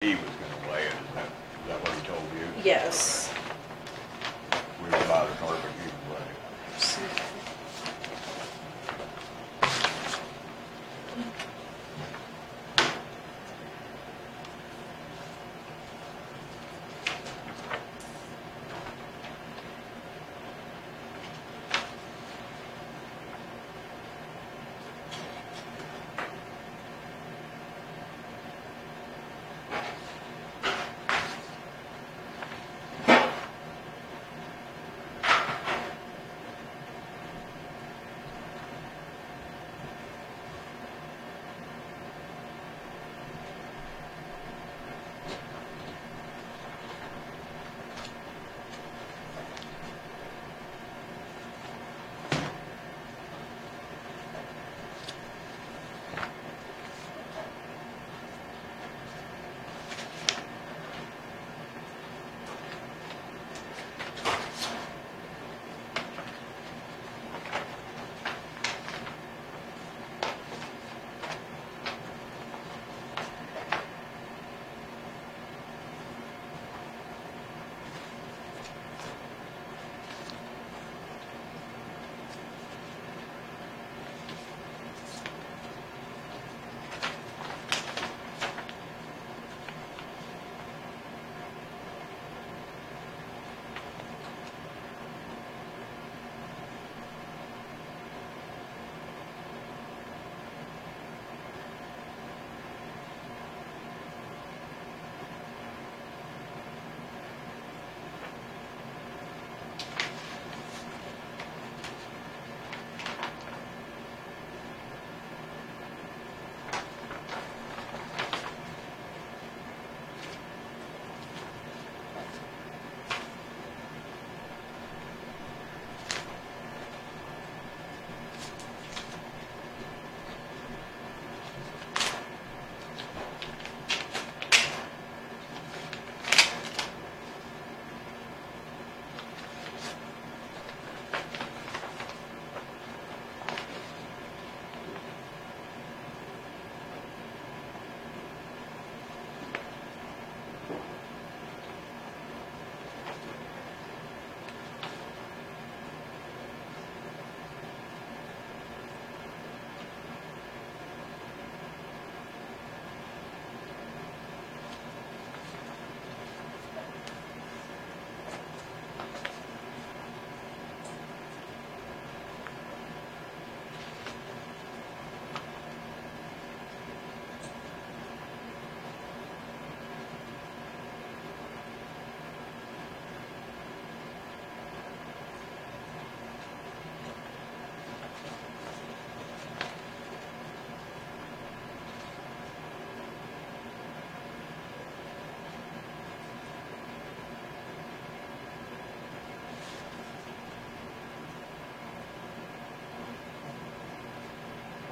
He was gonna weigh it, is that what he told you? Yes. We were about as hard, but you can weigh it.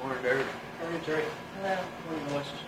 Morning, Barry. Morning, Terry. Hello. Morning, Alexis.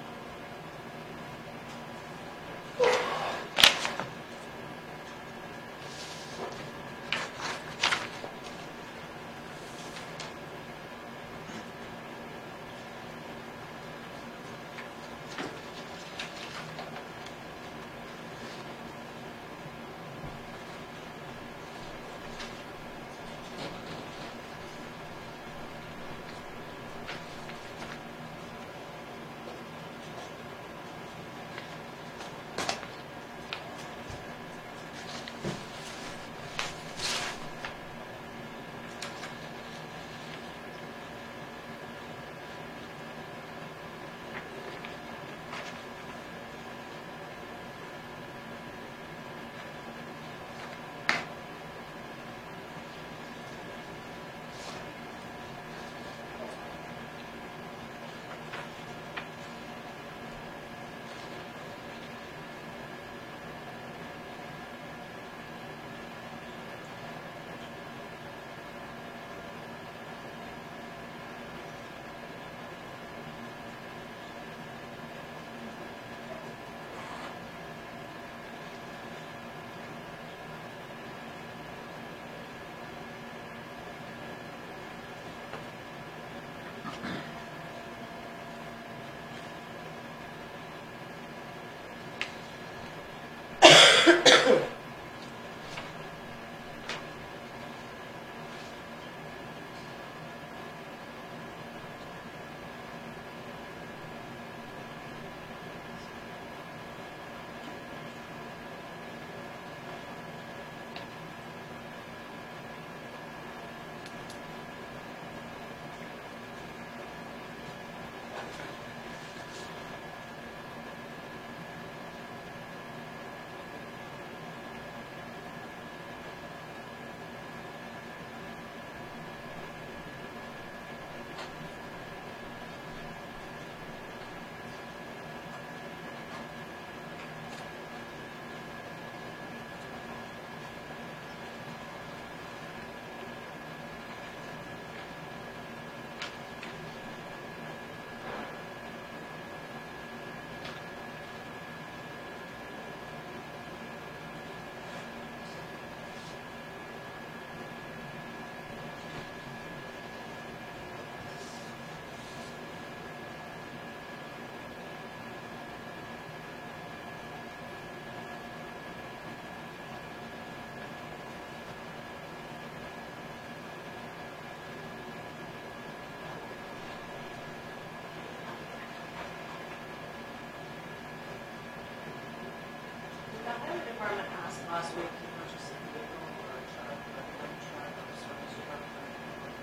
highway department asked last week to purchase a vehicle or a truck, or a truck or a service truck.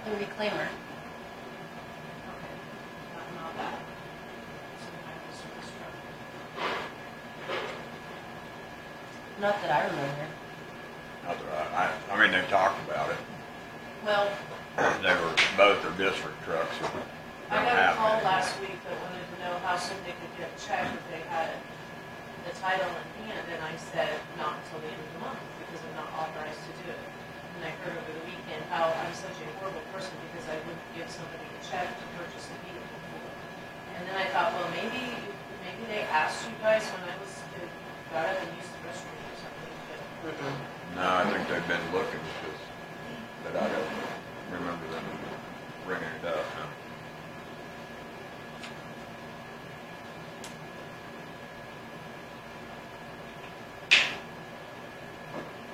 A reclaimer. Okay, not that. Some kind of service truck. Not that I remember. Not that I mean, they talked about it. Well, They were, both are district trucks. So I don't got a have call any. last week that wanted to know how soon they could get a check if they had the title in hand, and I said, not until the end of the month, because I'm not authorized to do it. And I heard over the weekend how I'm such a horrible person because I wouldn't give somebody a check to purchase a vehicle for. And then I thought, well, maybe they asked you guys when I was, got up and used the restroom or something, but No, I think they've been looking, because, but I don't remember them bringing it up. No.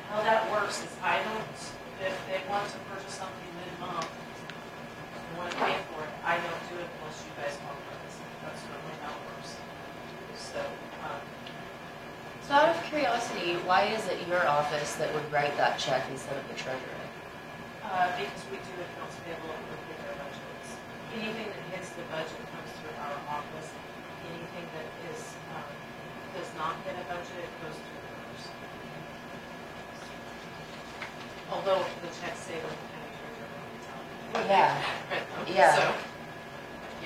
how that works is I don't, if they want to purchase something mid-month, and want to pay for it, I don't do it unless you guys authorize it. That's normally how it works. So, So out of curiosity, why is it your office that would write that check instead of the treasurer? because we do accounts payable and we pay our budgets. Anything that hits the budget comes through our office. Anything that is, does not hit a budget goes through hers. Although the checks say that the county treasurer will tell me. Yeah. Yeah. So,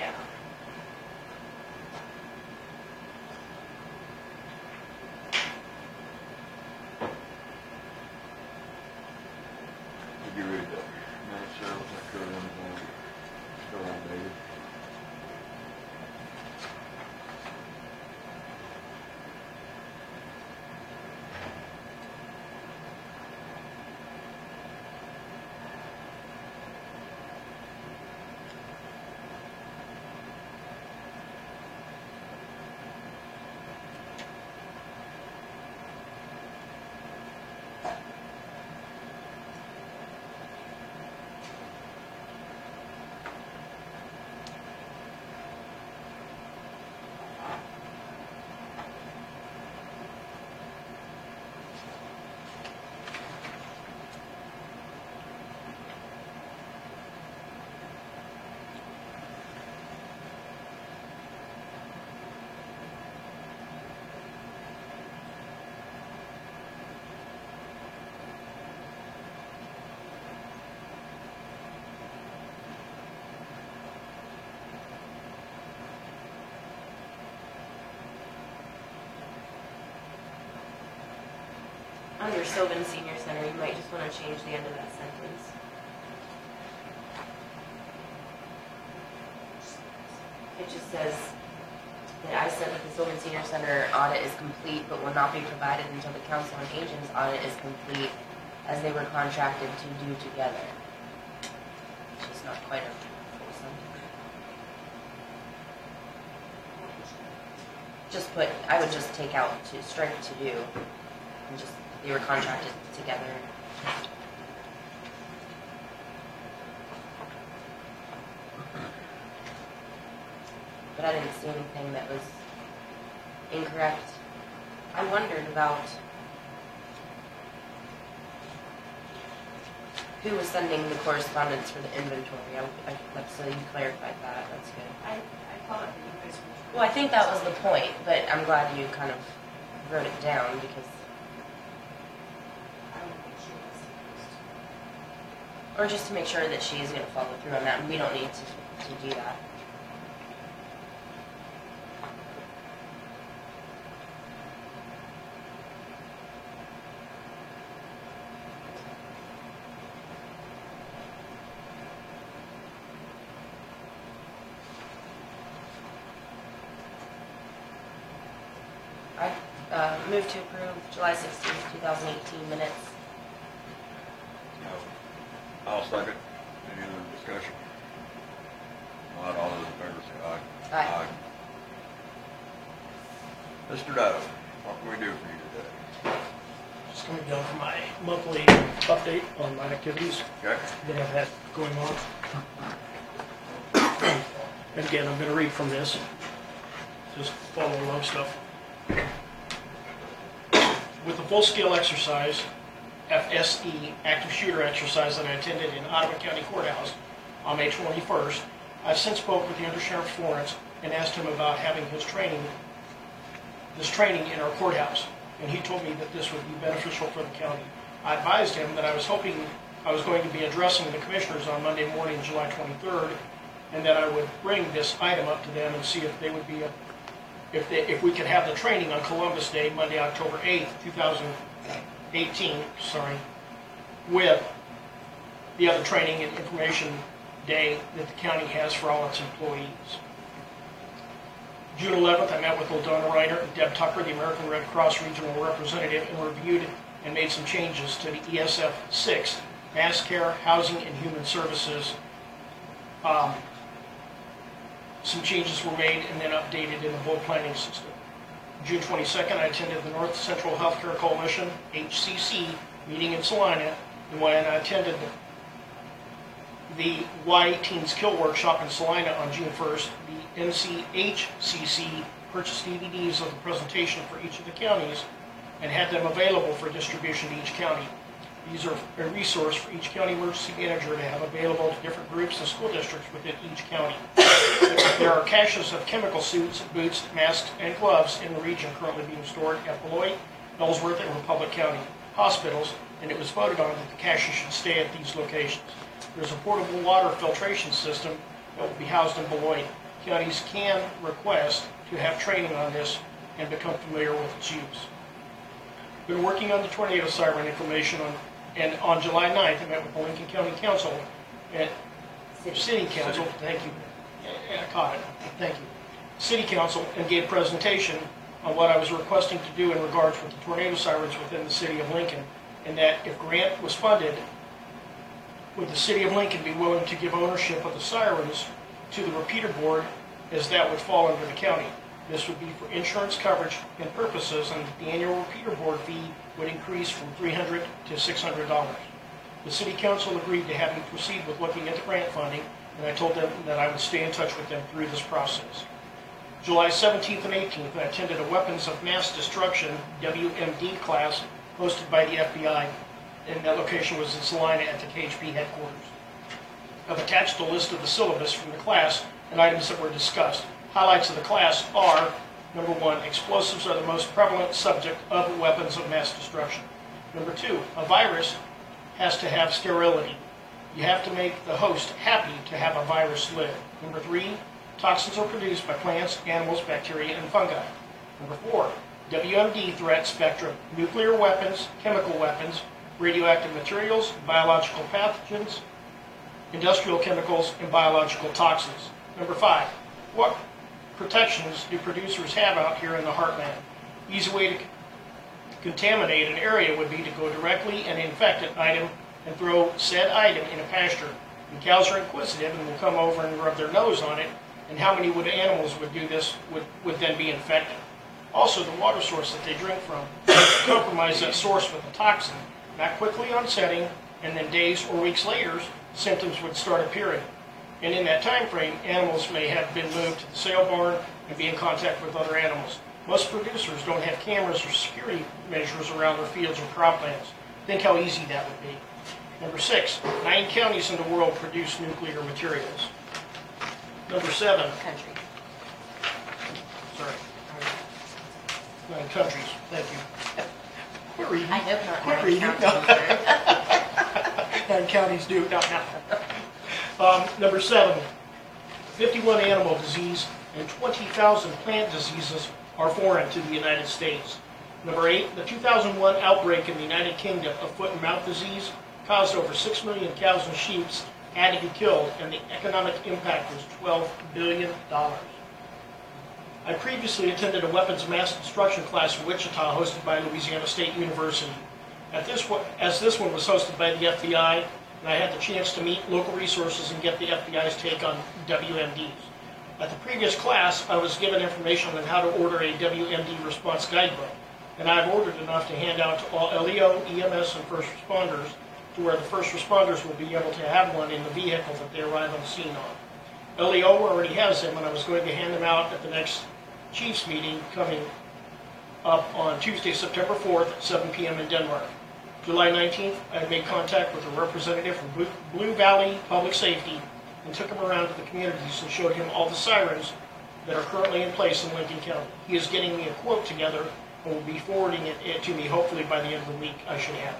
yeah. Did you read the minutes there? Was that covered in still undated? Under Sylvan Senior Center, you might just want to change the end of that sentence. It just says that I said that the Sylvan Senior Center audit is complete but will not be provided until the Council on Aging's audit is complete, as they were contracted to do together. It's just not quite a full sentence. Just put, I would just take out to strike to do, and just, they were contracted together. But I didn't see anything that was incorrect. I wondered about who was sending the correspondence for the inventory. So you clarified that. That's good. I thought that you guys were. Well, I think that was the point, but I'm glad you kind of wrote it down because, I don't think she was. or just to make sure that she is going to follow through on that, and we don't need to do that. I move to approve July 16th, 2018 minutes. No. I'll second. Any other discussion? Not all those in favor say aye. Aye. Mr. Dohe, what can we do for you today? Just coming down for my monthly update on my activities Okay? that I've had going on. And again, I'm going to read from this, just follow along stuff. with the full-scale exercise, FSE, active shooter exercise that I attended in Ottawa County Courthouse on May 21st, I've since spoke with the Undersheriff Florence and asked him about having this training in our courthouse, and he told me that this would be beneficial for the county. I advised him that I was hoping I was going to be addressing the commissioners on Monday morning, July 23rd, and that I would bring this item up to them and see if they would be, if we could have the training on Columbus Day, Monday, October 8th, 2018, with the other training and information day that the county has for all its employees. June 11th, I met with Ladonna Reiner and Deb Tucker, the American Red Cross Regional Representative, and reviewed and made some changes to the ESF 6, Mass Care, Housing, and Human Services. Some changes were made and then updated in the whole planning system. June 22nd, I attended the North Central Healthcare Coalition, HCC, meeting in Salina, and when I attended the Why Teens Kill workshop in Salina on June 1st, the NCHCC purchased DVDs of the presentation for each of the counties and had them available for distribution to each county. These are a resource for each county emergency manager to have available to different groups and school districts within each county. There are caches of chemical suits, boots, masks, and gloves in the region currently being stored at Beloit, Ellsworth, and Republic County hospitals, and it was voted on that the caches should stay at these locations. There's a portable water filtration system that will be housed in Beloit. Counties can request to have training on this and become familiar with its use. Been working on the tornado siren information and on July 9th, I met with the Lincoln County Council and City Council. Thank you. I caught it. Thank you. City Council, and gave a presentation on what I was requesting to do in regards with the tornado sirens within the city of Lincoln, and that if grant was funded, would the city of Lincoln be willing to give ownership of the sirens to the repeater board, as that would fall under the county. This would be for insurance coverage and purposes, and the annual repeater board fee would increase from $300 to $600. The city council agreed to have me proceed with looking at the grant funding, and I told them that I would stay in touch with them through this process. July 17th and 18th, I attended a Weapons of Mass Destruction, WMD class, hosted by the FBI, and that location was in Salina at the KHP headquarters. I've attached a list of the syllabus from the class and items that were discussed. Highlights of the class are, number 1, explosives are the most prevalent subject of weapons of mass destruction. Number 2, a virus has to have sterility. You have to make the host happy to have a virus live. Number 3, toxins are produced by plants, animals, bacteria, and fungi. Number 4, WMD threat spectrum, nuclear weapons, chemical weapons, radioactive materials, biological pathogens, industrial chemicals, and biological toxins. Number 5, what protections do producers have out here in the heartland? Easy way to contaminate an area would be to go directly and infect an item and throw said item in a pasture. And cows are inquisitive and will come over and rub their nose on it, and how many animals would do this would then be infected. Also, the water source that they drink from, compromise that source with a toxin, not quickly onsetting, and then days or weeks later, symptoms would start appearing. And in that time frame, animals may have been moved to the sale barn and be in contact with other animals. Most producers don't have cameras or security measures around their fields or croplands. Think how easy that would be. Number 6, 9 counties in the world produce nuclear materials. Number 7, Country. sorry, 9 countries, thank you. Quit reading. I hope not. Quit reading. No. 9 counties do, no. Number 7, 51 animal disease and 20,000 plant diseases are foreign to the United States. Number 8, the 2001 outbreak in the United Kingdom of foot and mouth disease caused over 6 million cows and sheep had to be killed, and the economic impact was $12 billion. I previously attended a weapons of mass destruction class in Wichita hosted by Louisiana State University. As this one was hosted by the FBI, and I had the chance to meet local resources and get the FBI's take on WMDs. At the previous class, I was given information on how to order a WMD response guidebook, and I've ordered enough to hand out to all LEO, EMS, and first responders, to where the first responders will be able to have one in the vehicle that they arrive on scene on. LEO already has them, and I was going to hand them out at the next Chiefs meeting coming up on Tuesday, September 4th at 7 p.m. in Denmark. July 19th, I made contact with a representative from Blue Valley Public Safety and took him around to the communities and showed him all the sirens that are currently in place in Lincoln County. He is getting me a quote together and will be forwarding it to me hopefully by the end of the week. I should have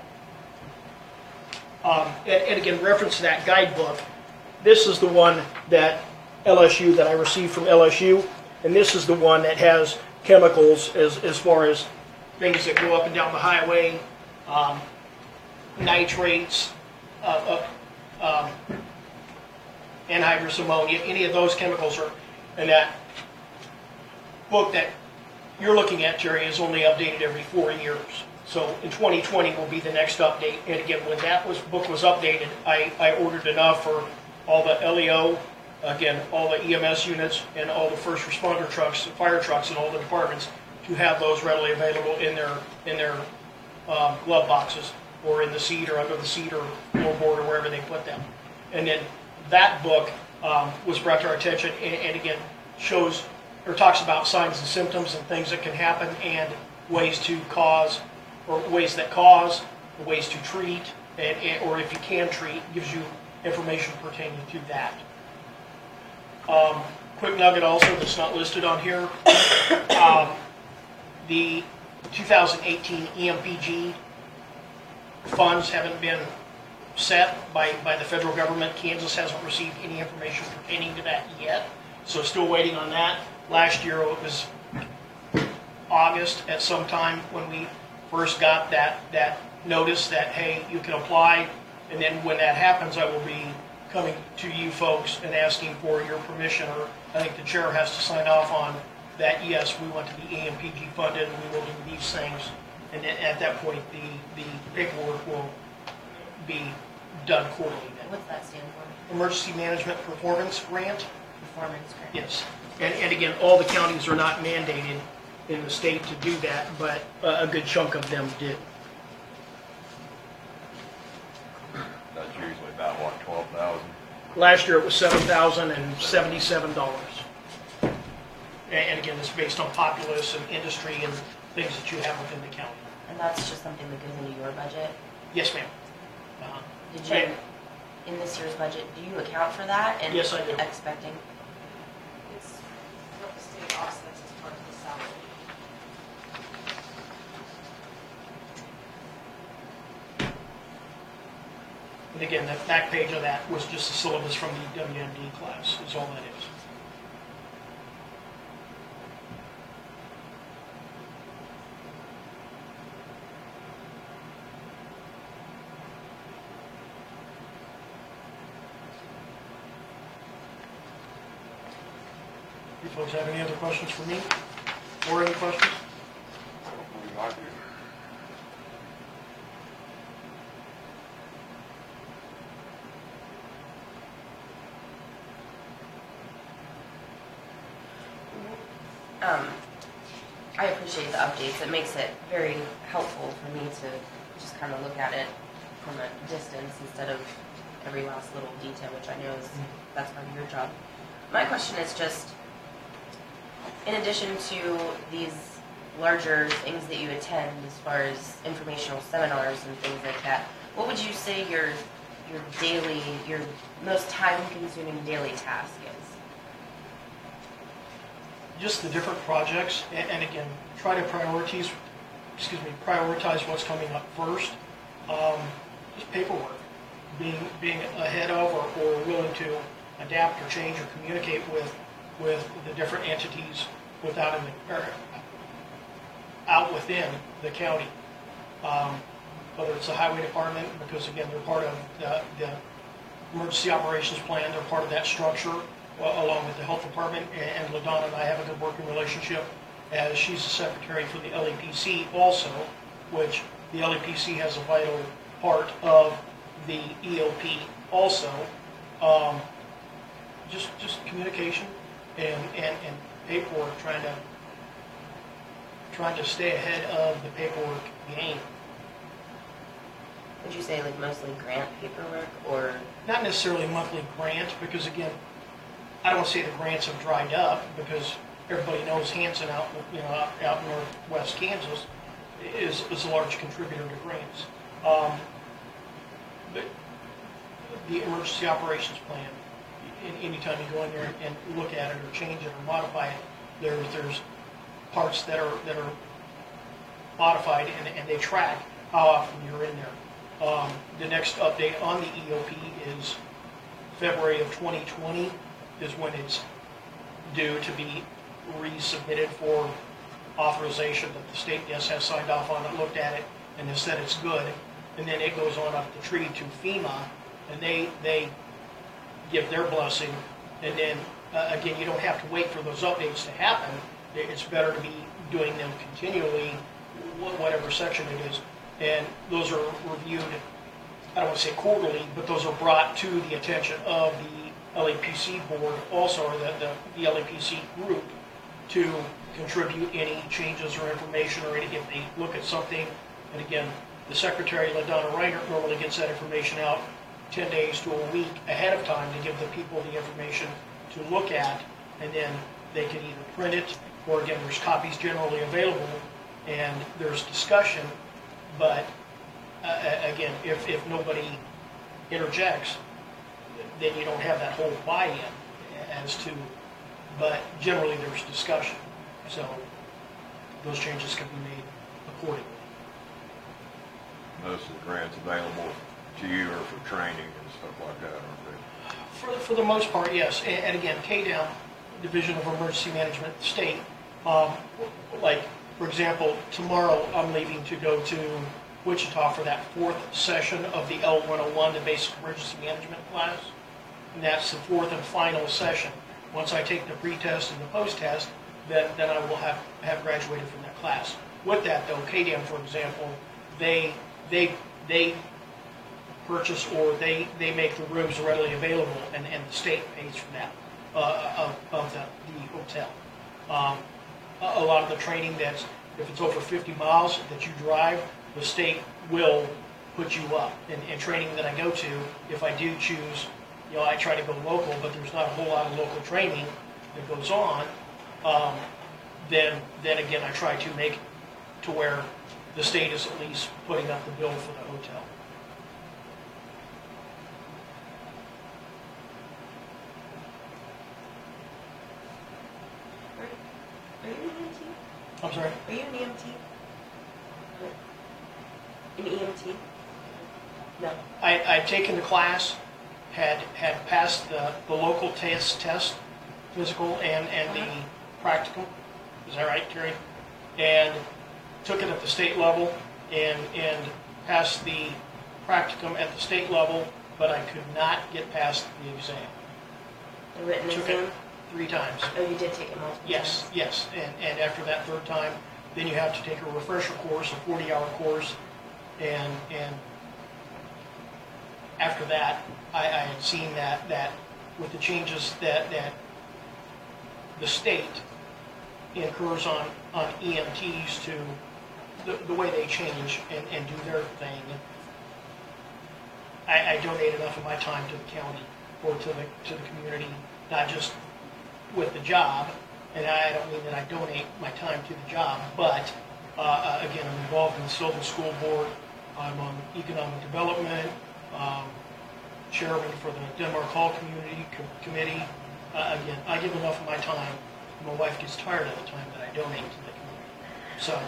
it. And again, reference to that guidebook, this is the one that I received from LSU, and this is the one that has chemicals as far as things that go up and down the highway, nitrates, anhydrous ammonia, any of those chemicals are in that book that you're looking at, Terry, is only updated every 4 years. So in 2020 will be the next update. And again, when that book was updated, I ordered enough for all the LEO, again, all the EMS units and all the first responder trucks, fire trucks, and all the departments to have those readily available in their glove boxes or in the seat or under the seat or floorboard or wherever they put them. And then that book was brought to our attention and again shows or talks about signs and symptoms and things that can happen and ways to cause or ways that cause, ways to treat, or if you can treat, gives you information pertaining to that. Quick nugget also that's not listed on here. The 2018 EMPG funds haven't been set by the federal government. Kansas hasn't received any information pertaining to that yet, so still waiting on that. Last year it was August at some time when we first got that notice that, hey, you can apply, and then when that happens, I will be coming to you folks and asking for your permission, or I think the chair has to sign off on that, yes, we want to be EMPG funded, and we will do these things, and then at that point, the paperwork will be done quarterly then. What's that stand for? Emergency Management Performance Grant? Performance grant. Yes. And again, all the counties are not mandated in the state to do that, but a good chunk of them did. That's usually about, what, 12,000? Last year it was $7,077. And again, it's based on populace and industry and things that you have within the county. And that's just something that goes into your budget? Yes, ma'am. Did you, in this year's budget, do you account for that? And Yes, I do. Expecting? It's what the state offsets as part of the salary. And again, that back page of that was just the syllabus from the WMD class, is all that is. You folks have any other questions for me? Or any questions? I do. I appreciate the updates. It makes it very helpful for me to just kind of look at it from a distance instead of every last little detail, which I know is, that's part of your job. My question is just, in addition to these larger things that you attend as far as informational seminars and things like that, what would you say your most time-consuming daily task is? Just the different projects, and again, try to prioritize what's coming up first. Just paperwork, being ahead of or willing to adapt or change or communicate with the different entities out within the county. Whether it's the highway department, because again, they're part of the emergency operations plan, they're part of that structure, along with the health department, and LaDonna and I have a good working relationship, as she's the secretary for the LEPC also, which the LEPC has a vital part of the EOP also. Just communication and paperwork, trying to stay ahead of the paperwork game. Would you say like mostly grant paperwork or? Not necessarily monthly grants, because again, I don't want to say the grants have dried up, because everybody knows Hanson out, out in northwest Kansas is a large contributor to grants. But the emergency operations plan, anytime you go in there and look at it or change it or modify it, there's parts that are modified and they track how often you're in there. The next update on the EOP is February of 2020 is when it's due to be resubmitted for authorization that the state, yes, has signed off on it, looked at it, and has said it's good. And then it goes on up the tree to FEMA, and they give their blessing. And then, again, you don't have to wait for those updates to happen. It's better to be doing them continually, whatever section it is. And those are reviewed, I don't want to say quarterly, but those are brought to the attention of the LAPC board, also, or the LAPC group, to contribute any changes or information, or if they look at something. And again, the secretary, LaDonna Reiner, normally gets that information out 10 days to a week ahead of time to give the people the information to look at, and then they can either print it, or again, there's copies generally available, and there's discussion. But again, if nobody interjects, then you don't have that whole buy-in as to, but generally there's discussion. So those changes can be made accordingly. Most of the grants available to you are for training and stuff like that, aren't they? For the most part, yes. And again, KDAM, Division of Emergency Management, state, like, for example, tomorrow I'm leaving to go to Wichita for that 4th session of the L101, the Basic Emergency Management class. And that's the 4th and final session. Once I take the pre-test and the post-test, then I will have graduated from that class. With that, though, KDAM, for example, they purchase, or they make the rooms readily available, and the state pays for that of the hotel. A lot of the training that's, if it's over 50 miles that you drive, the state will put you up. And training that I go to, if I do choose, I try to go local, but there's not a whole lot of local training that goes on, then again, I try to make it to where the state is at least putting up the bill for the hotel. Are you an EMT? I'm sorry? Are you an EMT? An EMT? No. I'd taken the class, had passed the local test, physical and the practical. Is that right, Terry? And took it at the state level and passed the practicum at the state level, but I could not get past the exam. The written Took exam? it 3 times. Oh, you did take it multiple Yes, times? yes. And after that 3rd time, then you have to take a refresher course, a 40-hour course, and after that, I had seen that with the changes that the state incurs on EMTs to the way they change and do their thing. I donate enough of my time to the county or to the community, not just with the job. And I don't mean that I donate my time to the job, but again, I'm involved in the Sylvan School Board. I'm on Economic Development, chairman for the Denmark Hall Community Committee. Again, I give enough of my time. My wife gets tired of the time that I donate to the community. So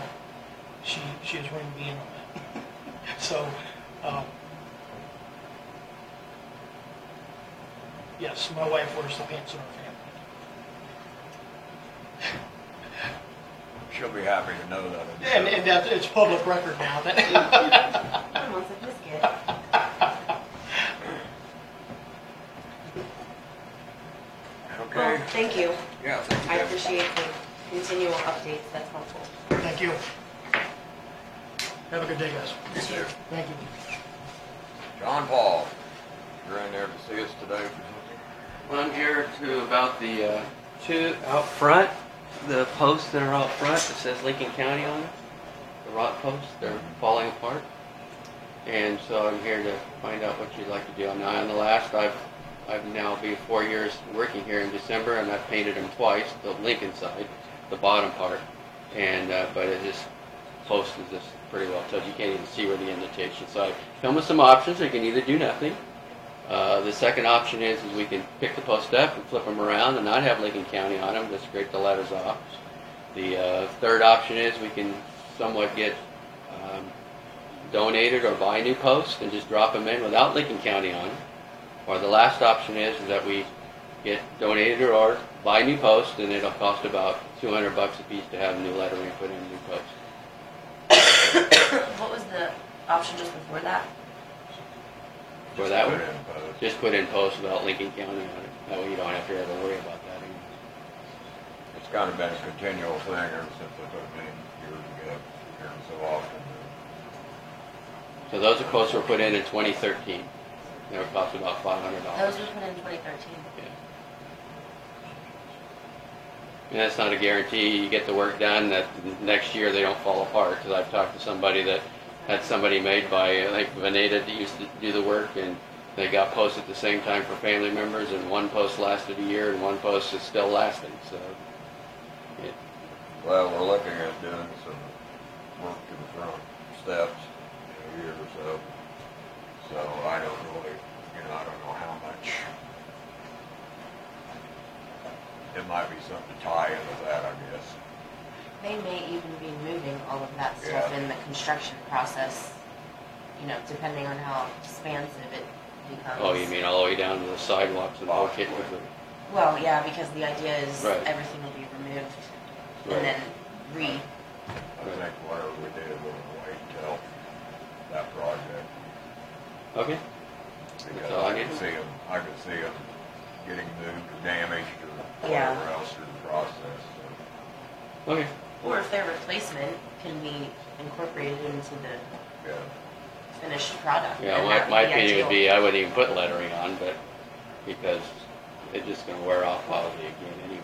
she has ringed me in on that. So, yes, my wife wears the pants in our family. She'll be happy to know that. And that it's public record now. Someone wants a biscuit. Okay. Well, thank you. Yeah, thank you. I appreciate the continual updates. That's helpful. Thank you. Have a good day, guys. You too. Thank you. John Paul, you're in there to see us today for something? Well, I'm here about the 2 out front, the posts that are out front that says Lincoln County on it, the rock posts, they're falling apart. And so I'm here to find out what you'd like to do. Now, in the last, I've I've now been 4 years working here in December, and I've painted them twice, the Lincoln side, the bottom part, and but it just post is just pretty well touched. You can't even see where the indentation. So I come with some options. We can either do nothing. The second option is we can pick the post up and flip them around and not have Lincoln County on them, just scrape the letters off. The third option is we can somewhat get donated or buy new posts and just drop them in without Lincoln County on them. Or the last option is that we get donated or buy new posts, and it'll cost about $200 a piece to have new lettering put in new posts. What was the option just before that? For that Put one, in post. just put in posts without Lincoln County on it. That way you don't have to ever worry about that anymore. It's kind of been a continual thing ever since I took them years ago, here so often. So those are posts were put in 2013. They were cost about $500. Those were put in 2013. Yeah. And that's not a guarantee you get the work done that next year they don't fall apart. Because I've talked to somebody that had somebody made by like Veneta that used to do the work, and they got posts at the same time for family members, and one post lasted a year and one post is still lasting. So, Well, we're looking at doing some work to the front steps in a year or so. So I don't really, I don't know how much. It might be something to tie in with that, I guess. They may even be moving all of that stuff Yeah. in the construction process, depending on how expansive it becomes. oh, you mean all the way down to the sidewalks and the whole kit and Possibly. caboodle. Well, yeah, because the idea is Right. everything will be removed Right. and then I think whatever we did, we'll wait until that project. Okay. Because all I I need. could see them getting moved or damaged or Yeah. whatever else through the process. So, Okay. or if their replacement can be incorporated into the yeah. finished product. Yeah, then my, that my would be opinion would ideal. be I wouldn't even put lettering on, but because it's just going to wear off probably again anyway.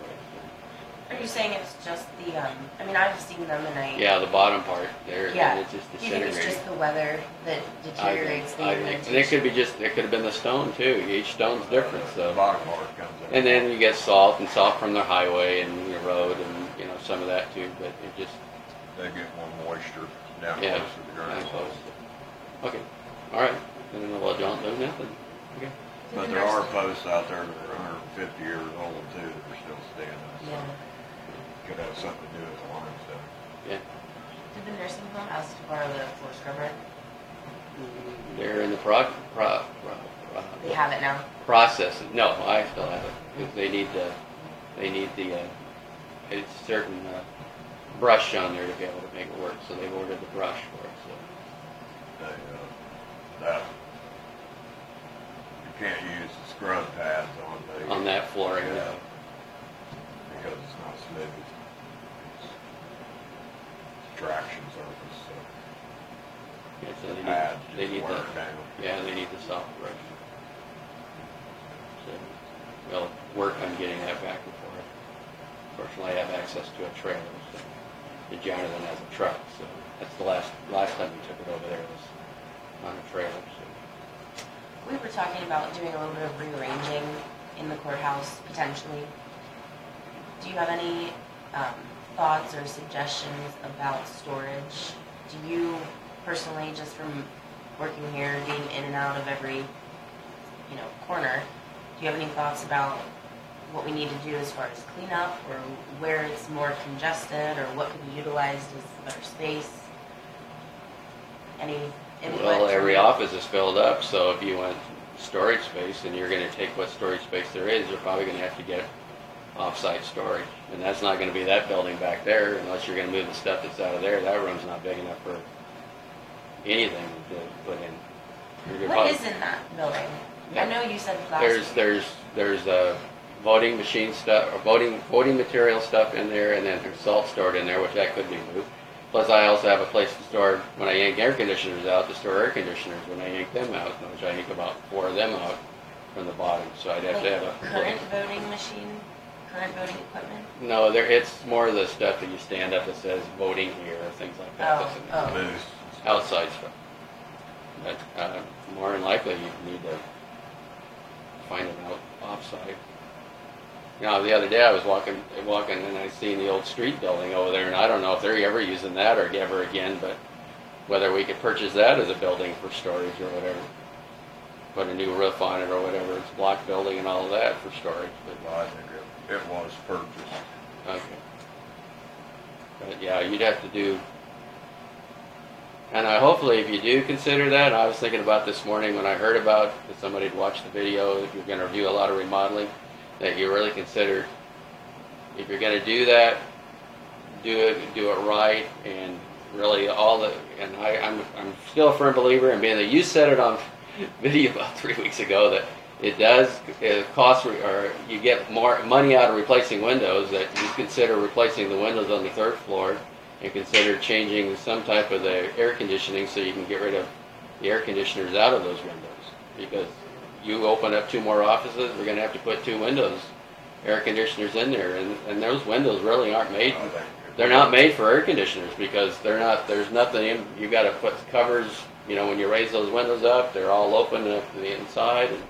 Are you saying it's just the, I've seen them and I. Yeah, the bottom part there, Yeah. and it's just Do you think it's disintegrating. just the weather that deteriorates the I think, and it indentation? could be just, it could have been the stone too. Each stone's different, The so. bottom part comes in. And then you get salt from the highway and the road and, some of that too, but it just, They get more moisture down yeah. close to the I ground. suppose. Okay, all right. Then we'll don't do nothing. Okay. But there are posts out there that are 150 years old too that are still standing. So Yeah. could have something to do with the limestone. Yeah. Did the nursing home ask to borrow the floor scrubber? They're in the They have it now. process. No, I still have it. Because they need the, it's certain brush on there to be able to make it work. So they've ordered the brush for it. So. That you can't use the scrub pads On that flooring. Yeah. Because it's not smooth. It's traction surface, so Yeah, so the pads they just need wear the, it down. yeah, they need the soft brush. So we'll work on getting that back and forth. Fortunately, I have access to a trailer. So the Jonathan has a truck, so that's the last time we took it over there was on a trailer. So. We were talking about doing a little bit of rearranging in the courthouse, potentially. Do you have any thoughts or suggestions about storage? Do you personally, just from working here, being in and out of every, corner, do you have any thoughts about what we need to do as far as cleanup, or where it's more congested, or what could be utilized as better space? Any input? Well, from every you? office is filled up, so if you want storage space and you're going to take what storage space there is, you're probably going to have to get off-site storage. And that's not going to be that building back there unless you're going to move the stuff that's out of there. That room's not big enough for anything to put in. You're What probably- is in that building? Yeah. I know you said last. There's voting machine stuff, or voting material stuff in there, and then there's salt stored in there, which that could be moved. Plus, I also have a place to store, when I yank air conditioners out, to store air conditioners when I yank them out, which I yank about 4 of them out from the bottom, so I'd have to have a... Current voting machine, current voting equipment? No, it's more of the stuff that you stand up that says voting here, or things like that. That's in there. Moose. Outside stuff. But more than likely, you need to find it out off-site. You know, the other day I was walking and I seen the old street building over there, and I don't know if they're ever using that or ever again, but whether we could purchase that as a building for storage or whatever. Put a new roof on it or whatever, it's a block building and all of that for storage, but, Well, I think it was purchased. okay. But yeah, you'd have to do, and hopefully if you do consider that, I was thinking about this morning when I heard about, that somebody had watched the video, if you're gonna review a lot of remodeling, that you really consider, if you're gonna do that, do it right, and really I'm still a firm believer in being that you said it on video about 3 weeks ago that it costs, or you get more money out of replacing windows, that you consider replacing the windows on the 3rd floor and consider changing some type of the air conditioning so you can get rid of the air conditioners out of those windows. Because you open up 2 more offices, we're going to have to put 2 windows, air conditioners in there, and those windows really aren't made. They're not made for air conditioners because there's nothing in, you got to put covers, you know, when you raise those windows up, they're all open up to the inside. And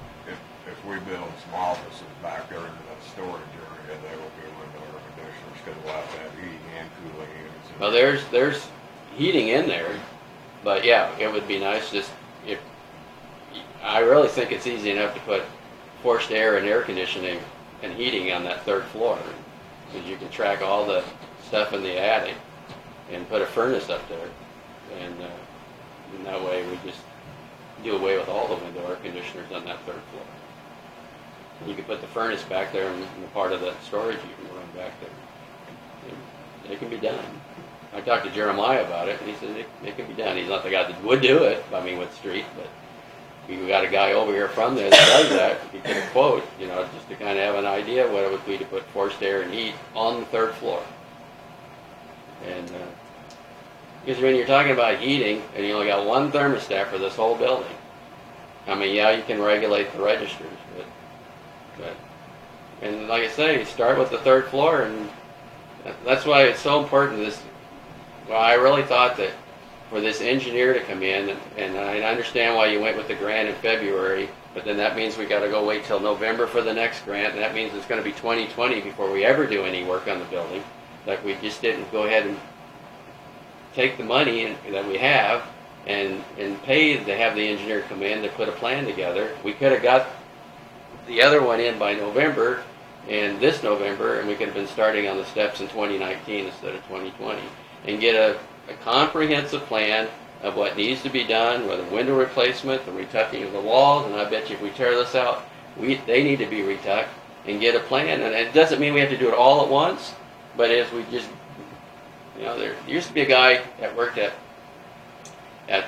If we build some offices back there into that storage area, they will be window air conditioners, because we'll have to have heating and cooling units. well, there's heating in there, but yeah, it would be nice just if, I really think it's easy enough to put forced air and air conditioning and heating on that 3rd floor, because you can track all the stuff in the attic and put a furnace up there, and that way we just do away with all the window air conditioners on that 3rd floor. You can put the furnace back there in the part of that storage you can run back there. It can be done. I talked to Jeremiah about it, and he said it can be done. He's not the guy that would do it, I mean, with street, but we got a guy over here from there that does that. He get a quote, you know, just to kind of have an idea of what it would be to put forced air and heat on the 3rd floor. And because when you're talking about heating, and you only got 1 thermostat for this whole building, I mean, yeah, you can regulate the registers, but and like I say, you start with the 3rd floor, and that's why it's so important. Well, I really thought that for this engineer to come in, and I understand why you went with the grant in February, but then that means we got to go wait till November for the next grant, and that means it's going to be 2020 before we ever do any work on the building. Like, we just didn't go ahead and take the money that we have and pay to have the engineer come in to put a plan together. We could have got the other one in by November and this November, and we could have been starting on the steps in 2019 instead of 2020, and get a comprehensive plan of what needs to be done, whether window replacement, the retucking of the walls, and I bet you if we tear this out, they need to be retucked, and get a plan. And it doesn't mean we have to do it all at once, but if we just, you know, there used to be a guy that worked at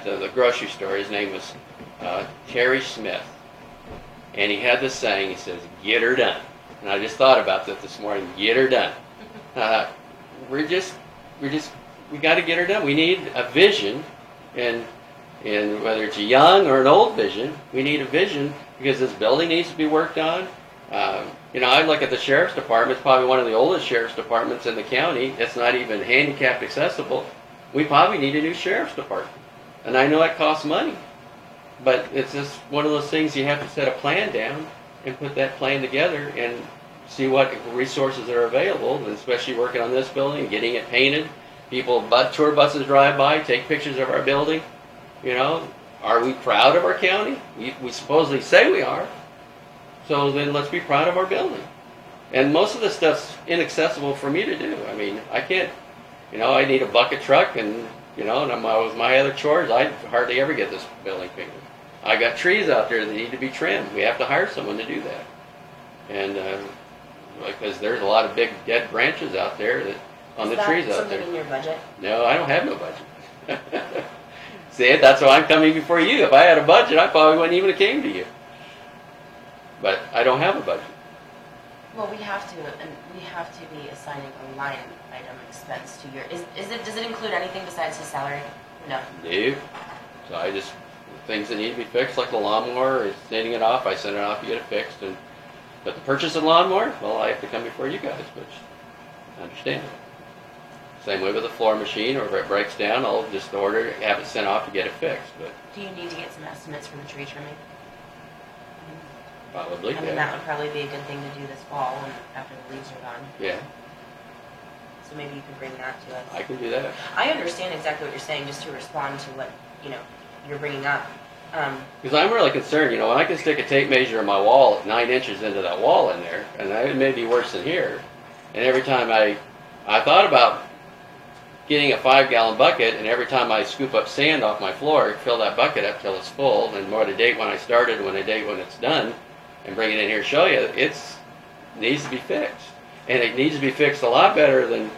the grocery store. His name was Terry Smith, and he had this saying. He says, "Get her done." And I just thought about that this morning. Get her done. We got to get her done. We need a vision, and whether it's a young or an old vision, we need a vision, because this building needs to be worked on. You know, I look at the sheriff's department. It's probably one of the oldest sheriff's departments in the county. It's not even handicapped accessible. We probably need a new sheriff's department, and I know it costs money, but it's just one of those things. You have to set a plan down and put that plan together and see what resources are available, and especially working on this building, getting it painted. People, tour buses drive by, take pictures of our building. You know, are we proud of our county? We supposedly say we are. So then let's be proud of our building. And most of the stuff's inaccessible for me to do. I mean, I can't, you know, I need a bucket truck, and, you know, and with my other chores, I hardly ever get this building painted. I got trees out there that need to be trimmed. We have to hire someone to do that. And because there's a lot of big dead branches out there on the trees out there. Is that something in your budget? No, I don't have no budget. See, that's why I'm coming before you. If I had a budget, I probably wouldn't even have came to you. But I don't have a budget. Well, we have to be assigning a line item expense to your, does it include anything besides his salary? No. No. So things that need to be fixed, like the lawnmower, is sending it off, I send it off, you get it fixed. But the purchase of the lawnmower, well, I have to come before you guys, which I understand. Same way with the floor machine, or if it breaks down, I'll just order it, have it sent off to get it fixed. But do you need to get some estimates for the tree trimming? Probably, I mean, yeah. that would probably be a good thing to do this fall when, after the leaves are gone. Yeah, So maybe you could bring that to us. I can do that. I understand exactly what you're saying, just to respond to what, you're bringing up. Because I'm really concerned, when I can stick a tape measure in my wall 9 inches into that wall in there, and it may be worse than here, and every time I thought about getting a 5-gallon bucket, and every time I scoop up sand off my floor, fill that bucket up till it's full, and more to date when I started, when I date when it's done, and bring it in here and show you, it needs to be fixed. And it needs to be fixed a lot better than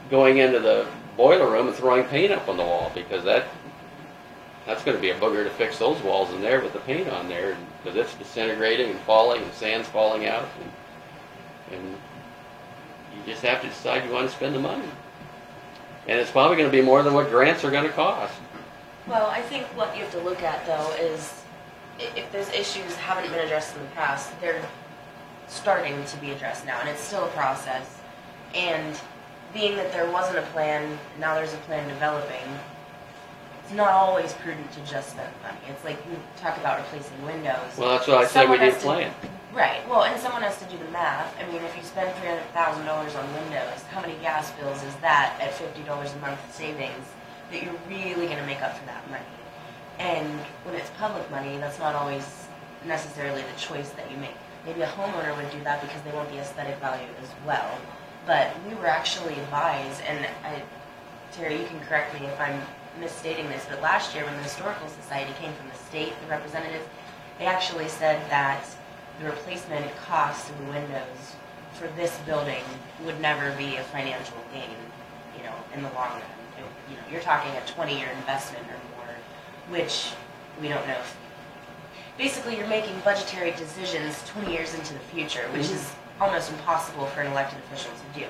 going into the boiler room and throwing paint up on the wall, because that's going to be a booger to fix those walls in there with the paint on there, because it's disintegrating and falling, and sand's falling out, and you just have to decide you want to spend the money. And it's probably going to be more than what grants are going to cost. Well, I think what you have to look at, though, is if those issues haven't been addressed in the past, they're starting to be addressed now, and it's still a process. And being that there wasn't a plan, now there's a plan developing, it's not always prudent to just spend money. It's like you talk about replacing windows. Well, that's what I said, we Someone need a has to- plan. Right, well, and someone has to do the math. I mean, if you spend $300,000 on windows, how many gas bills is that at $50 a month savings that you're really going to make up for that money? And when it's public money, that's not always necessarily the choice that you make. Maybe a homeowner would do that because they want the aesthetic value as well. But we were actually advised, and Terry, you can correct me if I'm misstating this, but last year when the Historical Society came from the state, the representatives, they actually said that the replacement cost of the windows for this building would never be a financial gain, in the long run. You're talking a 20-year investment or more, which we don't know. Basically, you're making budgetary decisions 20 years into the future, which is almost impossible for an elected official to do.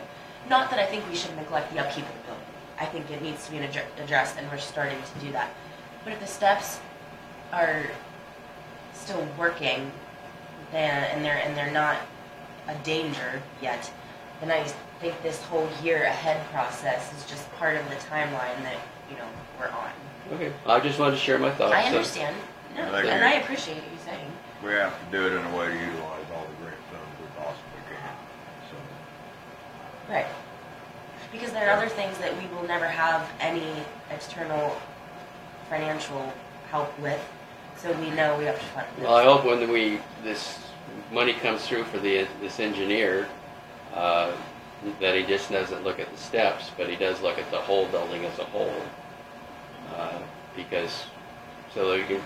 Not that I think we should neglect the upkeep of the building. I think it needs to be addressed, and we're starting to do that. But if the steps are still working, and they're not a danger yet, then I think this whole year ahead process is just part of the timeline that we're on. Okay, I just wanted to share my thoughts. I so- understand, I think and I appreciate what you're saying. We have to do it in a way to utilize all the grant funds we possibly can, so. Right. Because there are other things that we will never have any external financial help with, so we know we have to fund it. Well, I hope when this money comes through for this engineer, that he just doesn't look at the steps, but he does look at the whole building as a whole. Because, so that you can,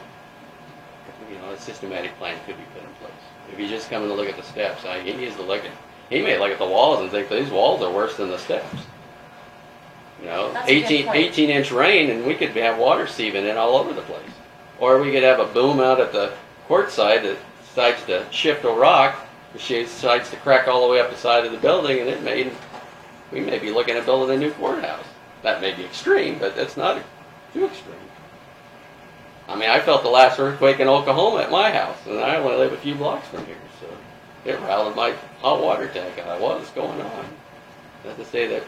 a systematic plan could be put in place. If you just come in to look at the steps, he needs to look at, he may look at the walls and think these walls are worse than the steps. That's a good point. 18-inch rain and we could have water seeping in all over the place. Or we could have a boom out at the court side that decides to shift a rock, she decides to crack all the way up the side of the building, and we may be looking at building a new courthouse. That may be extreme, but that's not too extreme. I mean, I felt the last earthquake in Oklahoma at my house, and I only live a few blocks from here, so it rattled my hot water tank. What's going on? Not to say that.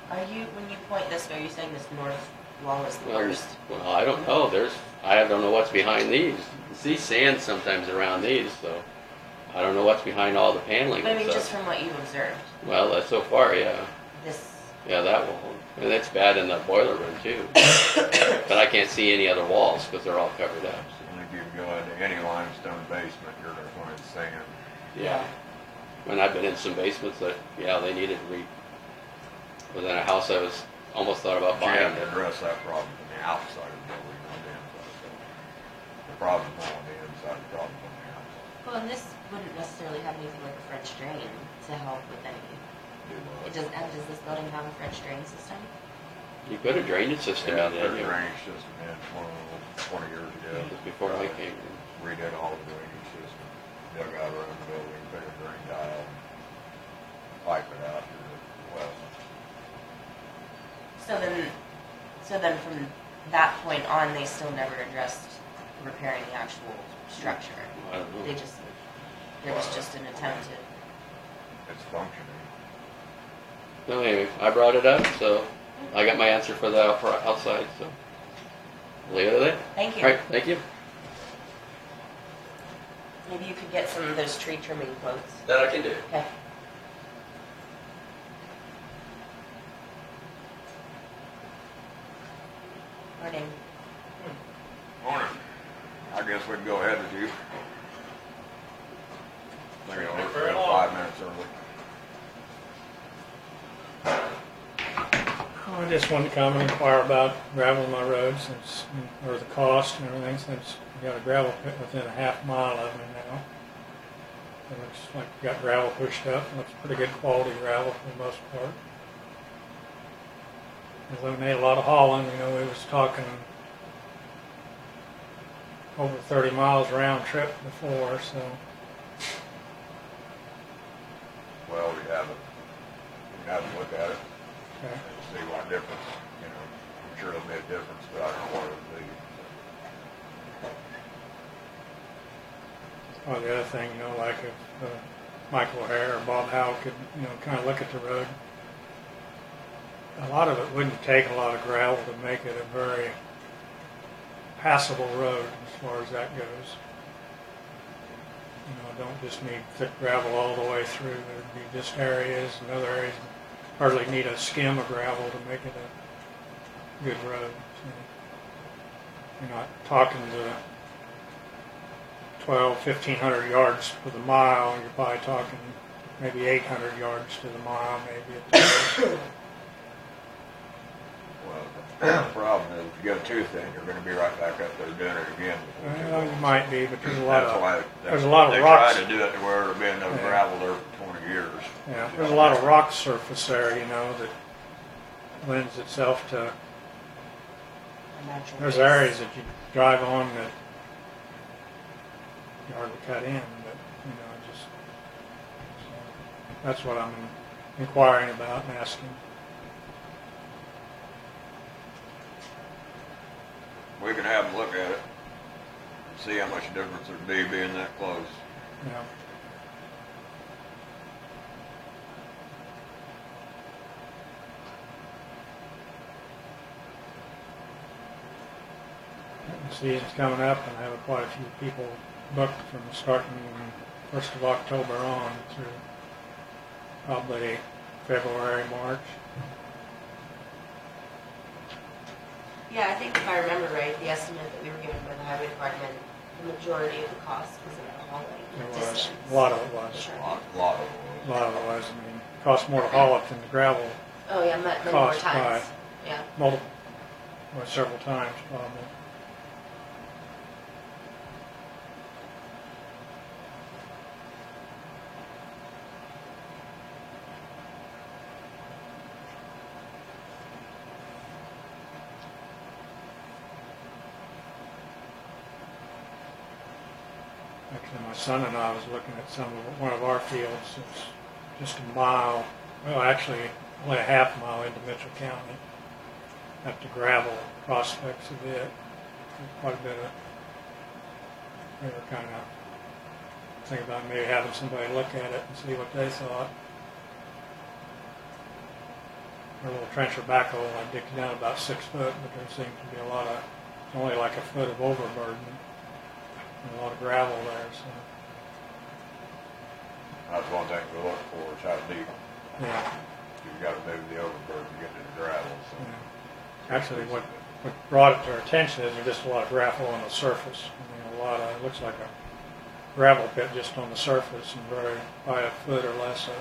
When you point this way, are you saying this north wall is the Well, worst? well, I don't know. I don't know what's behind these. You see sand sometimes around these, so I don't know what's behind all the paneling. But I mean, and just stuff. from what you've observed, Well, so far, yeah. Yeah, that wall. And it's bad in the boiler room, too. But I can't see any other walls because they're all covered up. I think you can go into any limestone basement, you're gonna find sand. Yeah. And I've been in some basements that, they needed was in a house I was almost thought about But you buying. have to address that problem on the outside of the building, not the inside. So the problem's not on the inside, the problem's on the outside. well, and this wouldn't necessarily have anything like a French drain to help with any. Does this building have a French drain system? You put a drainage system Yeah, in put a there. drainage system in 20 years ago. Just before I came in. Redid all the drainage system, dug out around the building, put a drain tile, pipe it out to the west. So then from that point on, they still never addressed repairing the actual structure. I don't know. There was just an attempt to. It's functioning. No, anyway, I brought it up, so I got my answer for the outside, so leave it at that. Thank you. All right, thank you. Maybe you could get some of those tree trimming quotes. That I can do. Okay. Morning. Morning. I guess we can go ahead with you. Maybe we're 5 minutes early. I just wanted to come and inquire about gravel my roads, since, or the cost and everything, since we got a gravel pit within a half mile of me now. It looks like we got gravel pushed up, looks pretty good quality gravel for the most part. Eliminate a lot of hauling, we was talking over 30 miles round trip before, so. Well, we have to look at it Okay. and see what difference, I'm sure it'll be a difference, but I don't know what it'll be. Well, the other thing, like if Michael O'Hare or Bob Howe could, kind of look at the road. A lot of it wouldn't take a lot of gravel to make it a very passable road as far as that goes. Don't just need thick gravel all the way through. There'd be just areas and other areas that hardly need a skim of gravel to make it a good road. So you're not talking to 1,500 yards for the mile. You're probably talking maybe 800 yards to the mile, maybe at the most. Well, the problem is, if you go too thin, you're gonna be right back up there doing it again. Well, you might be, but there's a lot That's of why there's a lot of they rocks. try to do it to where there'll be no Yeah. gravel there for 20 years. Yeah, there's a lot of rock surface there, that lends itself to. A natural There's base. areas that you drive on that you hardly cut in, but just so that's what I'm inquiring about and asking. We can have them look at it, see how much difference there'd be being that close. Yeah. The season's coming up, and I have quite a few people booked from starting 1st of October on through probably February, March. Yeah, I think if I remember right, the estimate that we were given by the highway department, the majority of the cost was in the hauling There was distance. a lot of it was. Sure. A lot of A them. lot of it was. It cost more to haul it than the gravel. Oh, yeah, many more Cost times. Yeah. Multiple, several times probably. Actually, my son and I was looking at one of our fields. It's just a mile, well, actually, only a half mile into Mitchell County. Up to gravel prospects of it. Quite a bit of. We were kind of thinking about maybe having somebody look at it and see what they thought. Our little trencher backhoe, I digged down about 6 foot, but there seemed to be only like a foot of overburden. And a lot of gravel there, so. That's one thing to look for, is how deep. Yeah. You've got to move the overburden to get to the gravel, so. Yeah. Actually, what brought it to our attention is there's just a lot of gravel on the surface. It looks like a gravel pit just on the surface, and by a foot or less of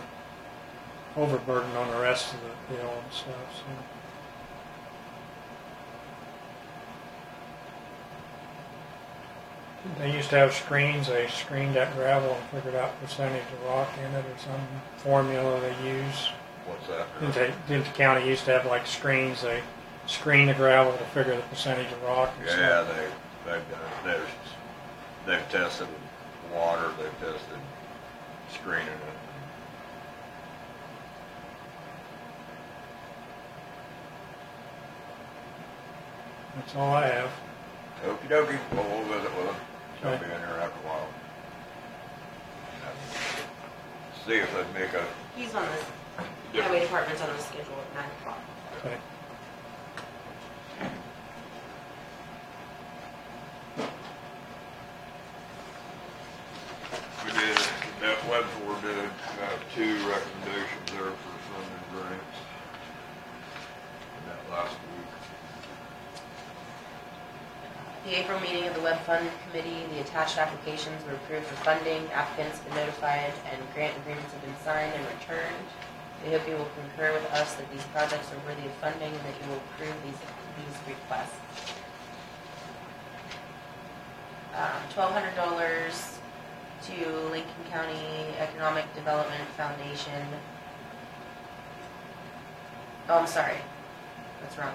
overburden on the rest of the hill and stuff. So. They used to have screens. They screened that gravel and figured out percentage of rock in it, or some formula they use. What's that? Didn't the county used to have like screens? They screen the gravel to figure the percentage of rock. And Yeah, stuff. they've done it. They've tested water, they've tested screening it. That's all I have. Okey dokey, well, we'll visit with them. They'll Okay. be in there after a while. See if they'd make a, He's on the highway department's on the schedule at 9 o'clock. Okay. Web Board did have 2 recommendations there for funding grants. In that last week. The April meeting of the Web Fund Committee, the attached applications were approved for funding, applicants have been notified, and grant agreements have been signed and returned. We hope you will concur with us that these projects are worthy of funding and that you will approve these requests. $1,200 to Lincoln County Economic Development Foundation. Oh, I'm sorry. That's wrong.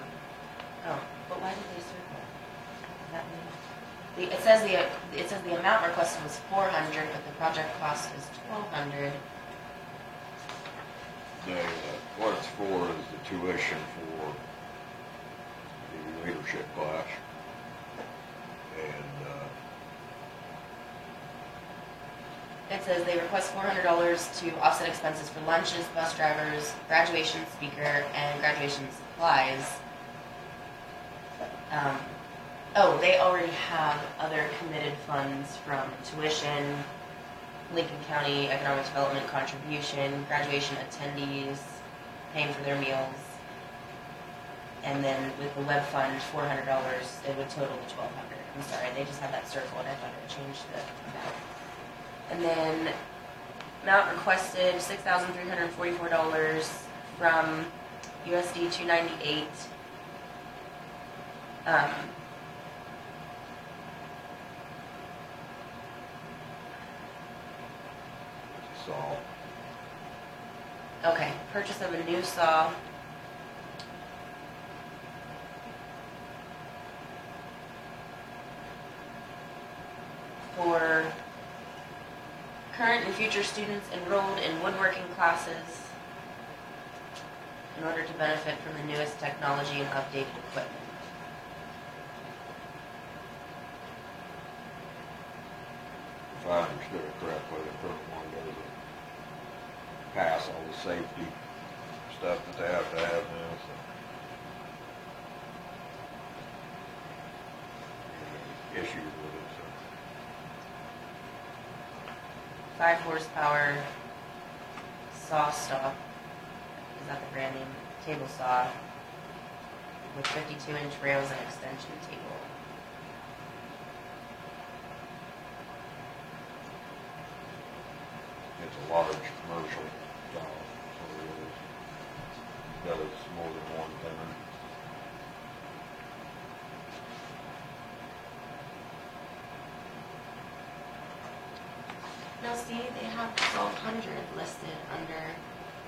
Oh, but why did they circle? Does that mean? It says the amount requested was $400, but the project cost is $1,200. What it's for is the tuition for the leadership class. And, It says they request $400 to offset expenses for lunches, bus drivers, graduation speaker, and graduation supplies. They already have other committed funds from tuition, Lincoln County Economic Development contribution, graduation attendees, paying for their meals. And then with the web fund, $400, it would total to $1,200. I'm sorry, they just had that circle and I thought it changed the amount. And then amount requested, $6,344 from USD 298. saw. Okay, purchase of a new saw. For current and future students enrolled in woodworking classes in order to benefit from the newest technology and updated equipment. If I understood it correctly, the current one doesn't pass all the safety stuff that they have to have now, so. Any issues with it, so. 5 horsepower saw stop. Is that the brand name? Table saw with 52-inch rails and extension table. It's a large commercial job, so it is. Does more than one thing. Now see, they have 1,200 listed under.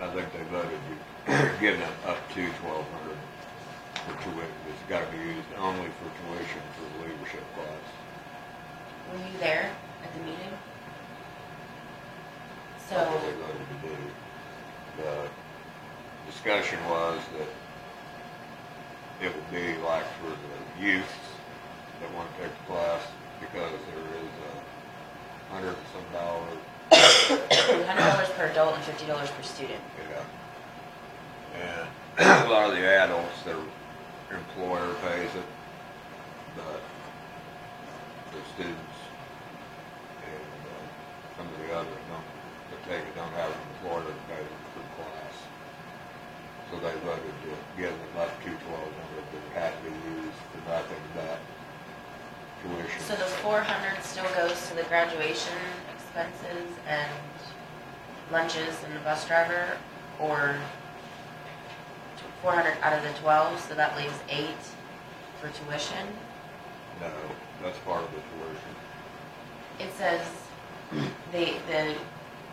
I think they voted to give them up to 1,200 for tuition. It's gotta be used only for tuition for the leadership class. Were you there at the meeting? That's So, what they voted to do. The discussion was that it would be like for the youth that want to take the class, because there is $100 and some dollars. $100 per adult and $50 per student. Yeah. And a lot of the adults, their employer pays it, but the students and some of the others don't have an employer to pay them for the class. So they voted to give them up to 1,200, but it had to be used for nothing but tuition. So the 400 still goes to the graduation expenses and lunches and the bus driver, or 400 out of the 12, so that leaves 8 for tuition. No, that's part of the tuition. It says the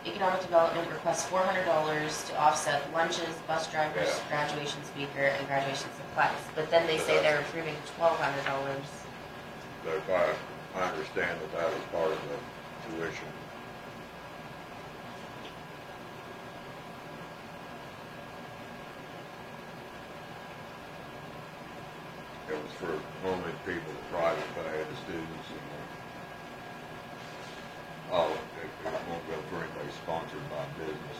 economic development requests $400 to offset lunches, bus drivers, Yeah. graduation speaker, and graduation supplies. But then they say they're approving $1,200. But if I understand that was part of the tuition. It was for only people that private pay, the students and it won't go for anybody sponsored by business.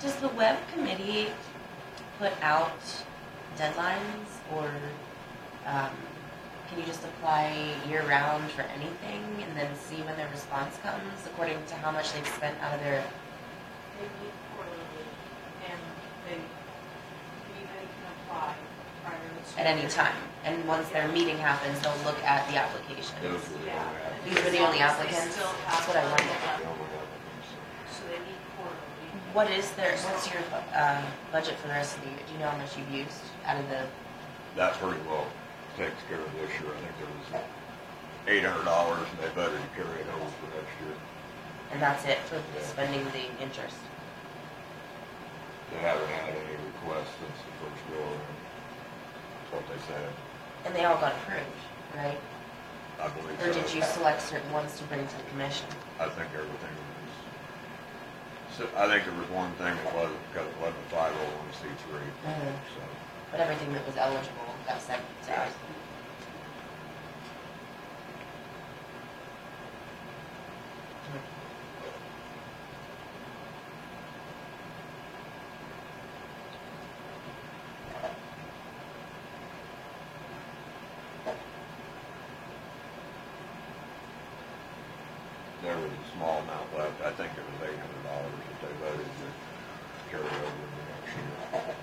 Does the web committee put out deadlines or can you just apply year-round for anything and then see when their response comes according to how much they've spent out of their... They meet quarterly, and anybody can apply prior to. at any time? And once their meeting happens, they'll look at the applications. Those were the Yeah. only applicants. These were the only As long as they applicants? still That's have what I the- wondered. The only applicants. So they meet quarterly. What's your budget for the rest of the year? Do you know how much you've used out of the... That pretty well takes care of this year. I think there was $800 and they better to carry it over for next year. And that's it for spending the interest? They haven't had any requests since the first go around. That's what they said. And they all got approved, right? I believe Or so. did you select certain ones to bring to the commission? I think everything was, so I think there was one thing that wasn't, because it wasn't a 501c3, Mhm. so. But everything that was eligible got sent to us. There was a small amount left. I think it was $800 that they voted to carry over into next year.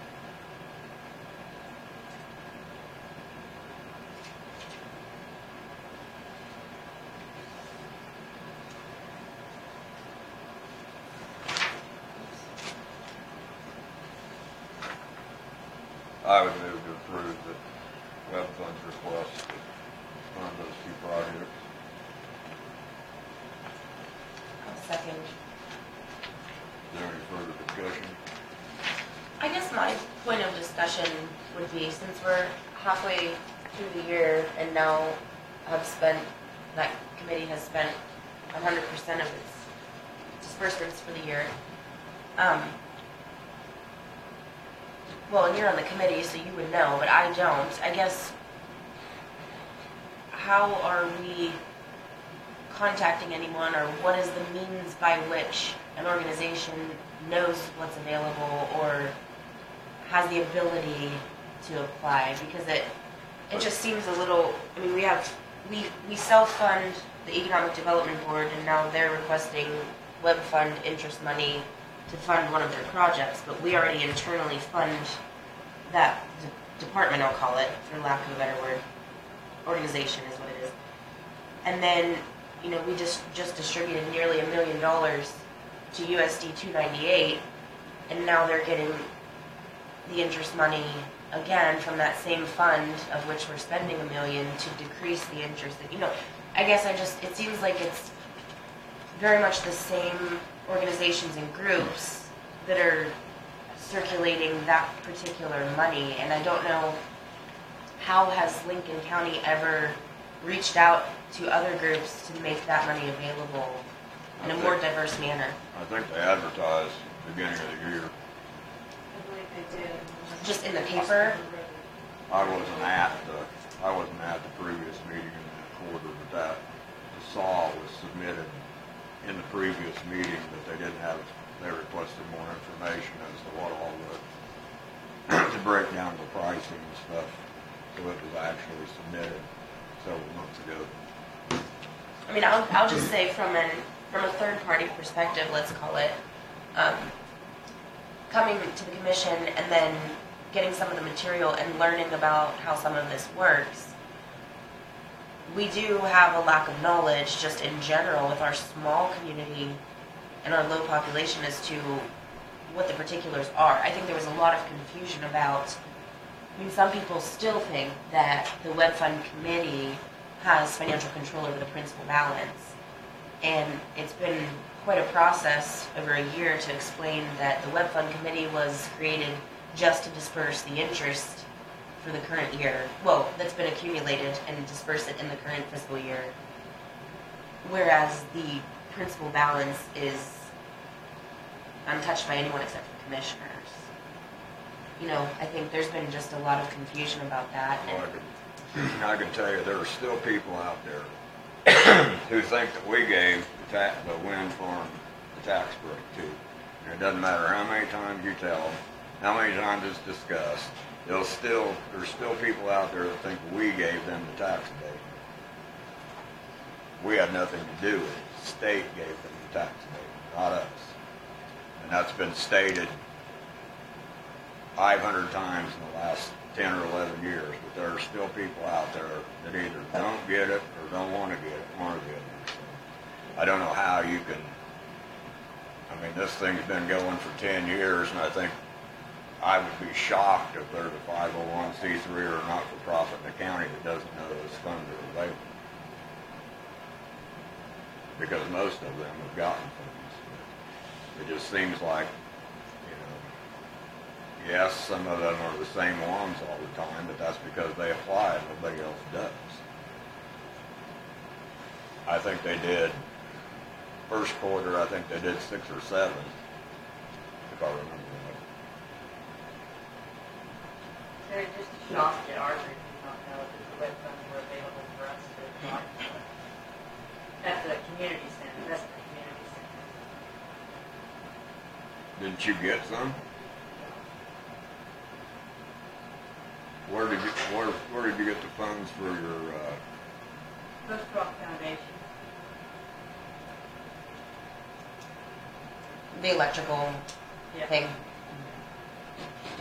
I would move to approve the web funds request to fund those two projects. I'll second. Is there any further discussion? I guess my point of discussion would be, since we're halfway through the year and now that committee has spent 100% of its disbursements for the year. Well, and you're on the committee, so you would know, but I don't. I guess, how are we contacting anyone, or what is the means by which an organization knows what's available or has the ability to apply? Because it just seems a little, I mean, we self-fund the Economic Development Board, and now they're requesting web fund interest money to fund one of their projects, but we already internally fund that department, I'll call it, for lack of a better word. Organization is what it is. And then, we just distributed nearly $1 million to USD 298, and now they're getting the interest money again from that same fund of which we're spending $1 million to decrease the interest. I guess it seems like it's very much the same organizations and groups that are circulating that particular money, and I don't know, how has Lincoln County ever reached out to other groups to make that money available in a more diverse manner? I think they advertised at the beginning of the year. I believe they did. Just in the paper? I wasn't at the previous meeting in that quarter, but the SAW was submitted in the previous meeting, but they requested more information as to what all to break down the pricing and stuff. So it was actually submitted several months ago. I mean, I'll just say from a third-party perspective, let's call it, coming to the commission and then getting some of the material and learning about how some of this works, we do have a lack of knowledge just in general with our small community and our low population as to what the particulars are. I think there was a lot of confusion about, some people still think that the Web Fund Committee has financial control over the principal balance. And it's been quite a process over a year to explain that the Web Fund Committee was created just to disperse the interest for the current year. Well, that's been accumulated and disperse it in the current fiscal year. Whereas the principal balance is untouched by anyone except for commissioners. I think there's been just a lot of confusion about that. Well, I can tell you, there are still people out there who think that we gave the wind farm the tax break too. And it doesn't matter how many times you tell them, how many times it's discussed, there's still people out there that think we gave them the tax abatement. We had nothing to do with it. The state gave them the tax abatement, not us. And that's been stated 500 times in the last 10 or 11 years, but there are still people out there that either don't get it or don't want to get it, one or the other. So I don't know how you can, I mean, this thing's been going for 10 years, and I think I would be shocked if there's a 501c3 or a not-for-profit in the county that doesn't know those funds are available. Because most of them have gotten funds. It just seems like, yes, some of them are the same ones all the time, but that's because they apply and nobody else does. I think they did, first quarter, I think they did 6 or 7, if I remember right. They're just shocked at our group to not know that the web funds were available for us to apply for. At the community center, that's the community center. Didn't you get some? Where did you get the funds for your, Post Rock Foundation. The electrical Yeah. thing.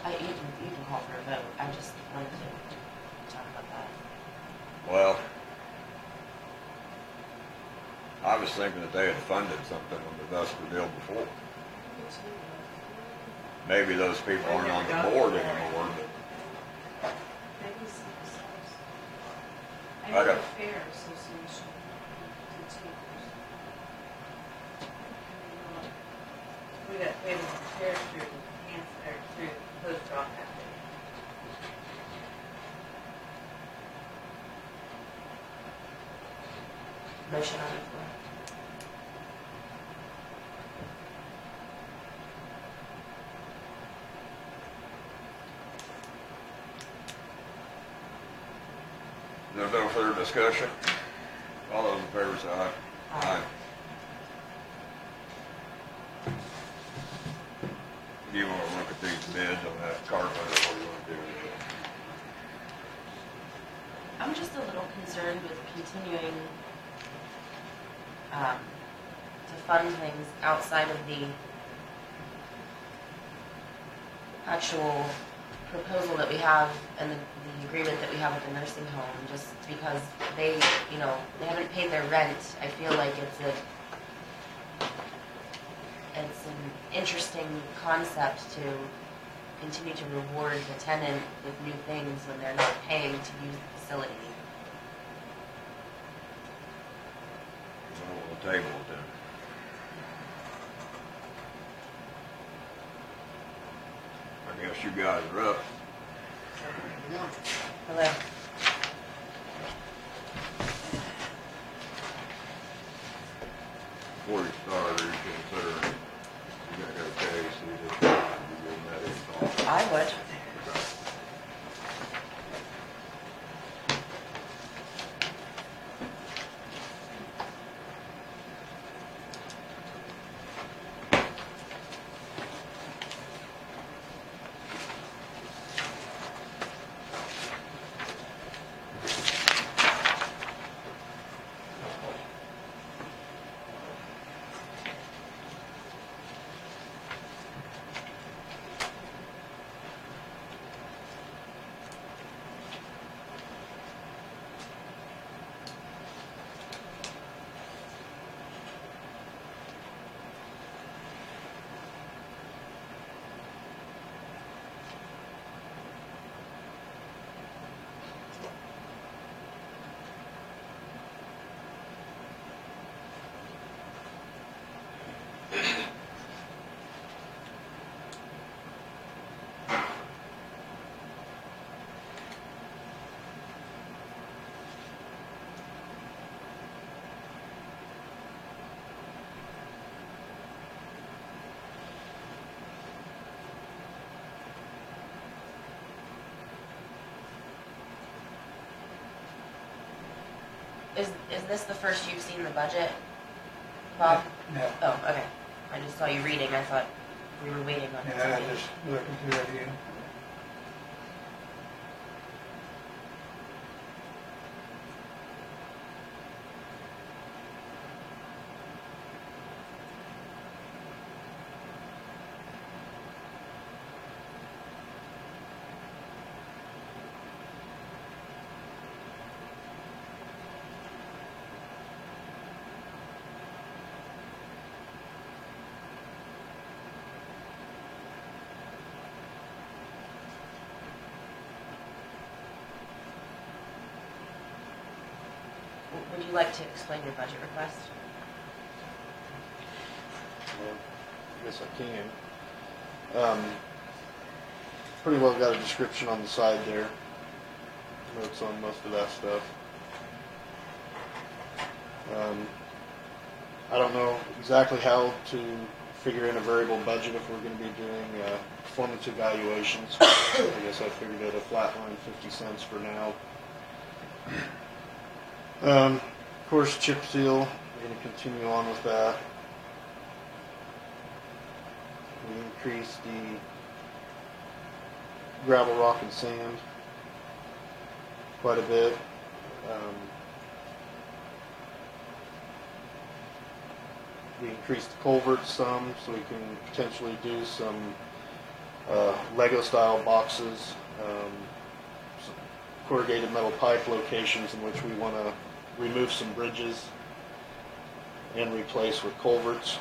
You can call for a vote. I just wanted to talk about that. well, I was thinking that they had funded something on the Vesper deal before. Maybe those people aren't on the board anymore, but Maybe someplace else. I I know don't- the Fair Association. did too. We have a fair through through Post Rock Foundation. Motion on the floor. there's no further discussion. All those in favor say aye. Aye. Do you want to look at these bids on that carpet, or what do you want to do? I'm just a little concerned with continuing to fund things outside of the actual proposal that we have and the agreement that we have with the nursing home, just because they haven't paid their rent. I feel like it's an interesting concept to continue to reward the tenant with new things when they're not paying to use the facility. Well, we'll table it then. I guess you guys are up. Hello. Before you start, are you considering, you gotta go case, you just, you give them that info? I would. Is this the first you've seen the budget, Bob? No. Oh, okay. I just saw you reading. I thought we were waiting on it. Yeah, I just looking through it again. Would you like to explain your budget request? Well, I guess I can. Pretty well got a description on the side there. Notes on most of that stuff. I don't know exactly how to figure in a variable budget if we're going to be doing performance evaluations. I guess I figured at a flat line 50 cents for now. Of course, chip seal, we're going to continue on with that. We increased the gravel, rock, and sand quite a bit. We increased the culverts some, so we can potentially do some Lego-style boxes, some corrugated metal pipe locations in which we want to remove some bridges and replace with culverts.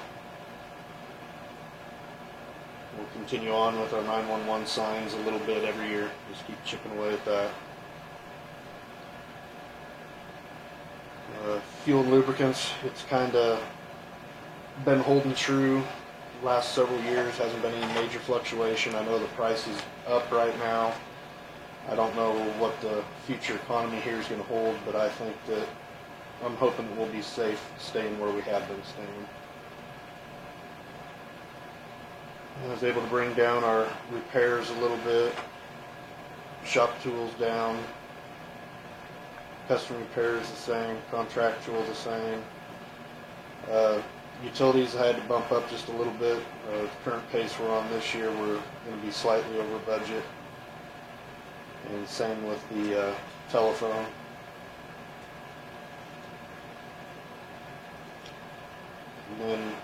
We'll continue on with our 911 signs a little bit every year, just keep chipping away at that. Fuel and lubricants, it's kind of been holding true the last several years, hasn't been any major fluctuation. I know the price is up right now. I don't know what the future economy here is going to hold, but I think that I'm hoping that we'll be safe staying where we have been staying. I was able to bring down our repairs a little bit, shop tools down, custom repairs the same, contractual the same. Utilities I had to bump up just a little bit. The current pace we're on this year, we're going to be slightly over budget. And same with the telephone. And then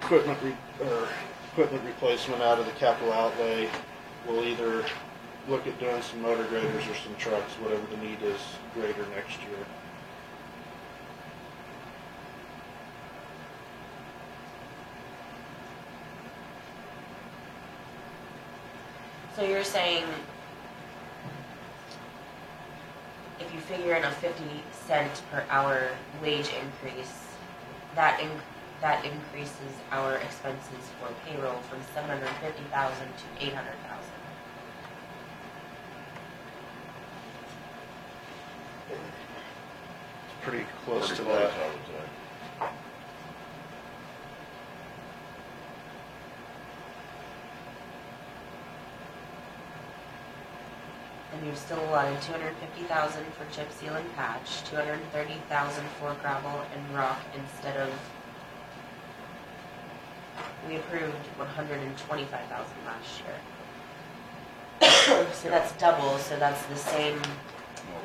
equipment replacement out of the capital outlay. We'll either look at doing some motor graders or some trucks, whatever the need is greater next year. So you're saying if you figure in a 50-cent per hour wage increase, that increases our expenses for payroll from $750,000 to $800,000. It's pretty close to Pretty that. close, I would say. And you've still allotted $250,000 for chip seal and patch, $230,000 for gravel and rock instead of, we approved $125,000 last year. So that's double, so that's the same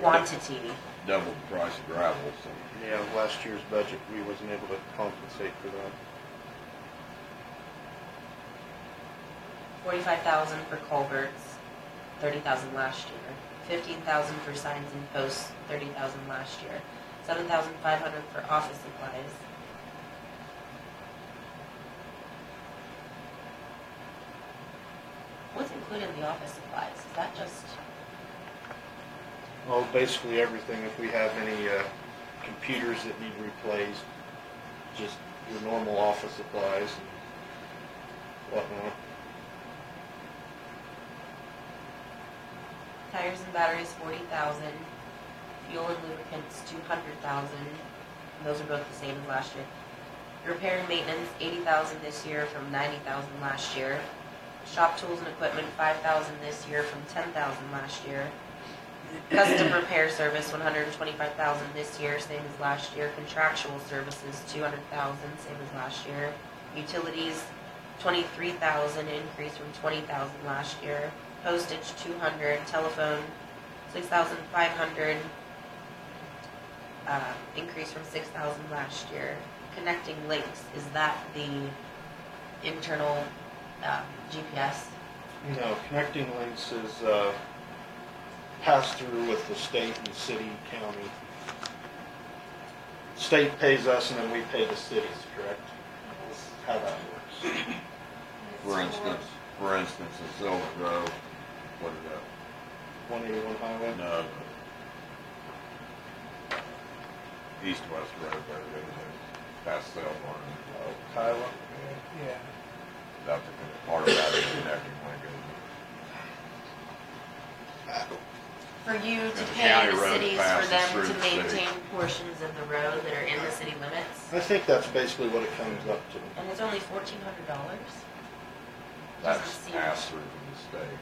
quantity. Double the price of gravel, so. Yeah, last year's budget, we wasn't able to compensate for that. $45,000 for culverts, $30,000 last year. $15,000 for signs and posts, $30,000 last year. $7,500 for office supplies. What's included in the office supplies? Is that just, Well, basically everything, if we have any computers that need replaced, just your normal office supplies and whatnot. tires and batteries, $40,000. Fuel and lubricants, $200,000. Those are both the same as last year. Repair and maintenance, $80,000 this year from $90,000 last year. Shop tools and equipment, $5,000 this year from $10,000 last year. Custom repair service, $125,000 this year, same as last year. Contractual services, $200,000, same as last year. Utilities, $23,000, increase from $20,000 last year. Postage, $200. Telephone, $6,500, increase from $6,000 last year. Connecting links, is that the internal GPS? No, connecting links is passed through with the state and city, county. State pays us and then we pay the cities, correct? That's how that works. For instance, in Silver Grove, what is that? 181 highway? No, east-west road there, past sale barn. Oh, Kyla. Yeah. That's a part of that is connecting like For you to The pay county the road cities for passes them through to the city. maintain portions of the road that are in the city limits, I think that's basically what it comes up to. and it's only $1,400? that's Doesn't seem- passed through from the state.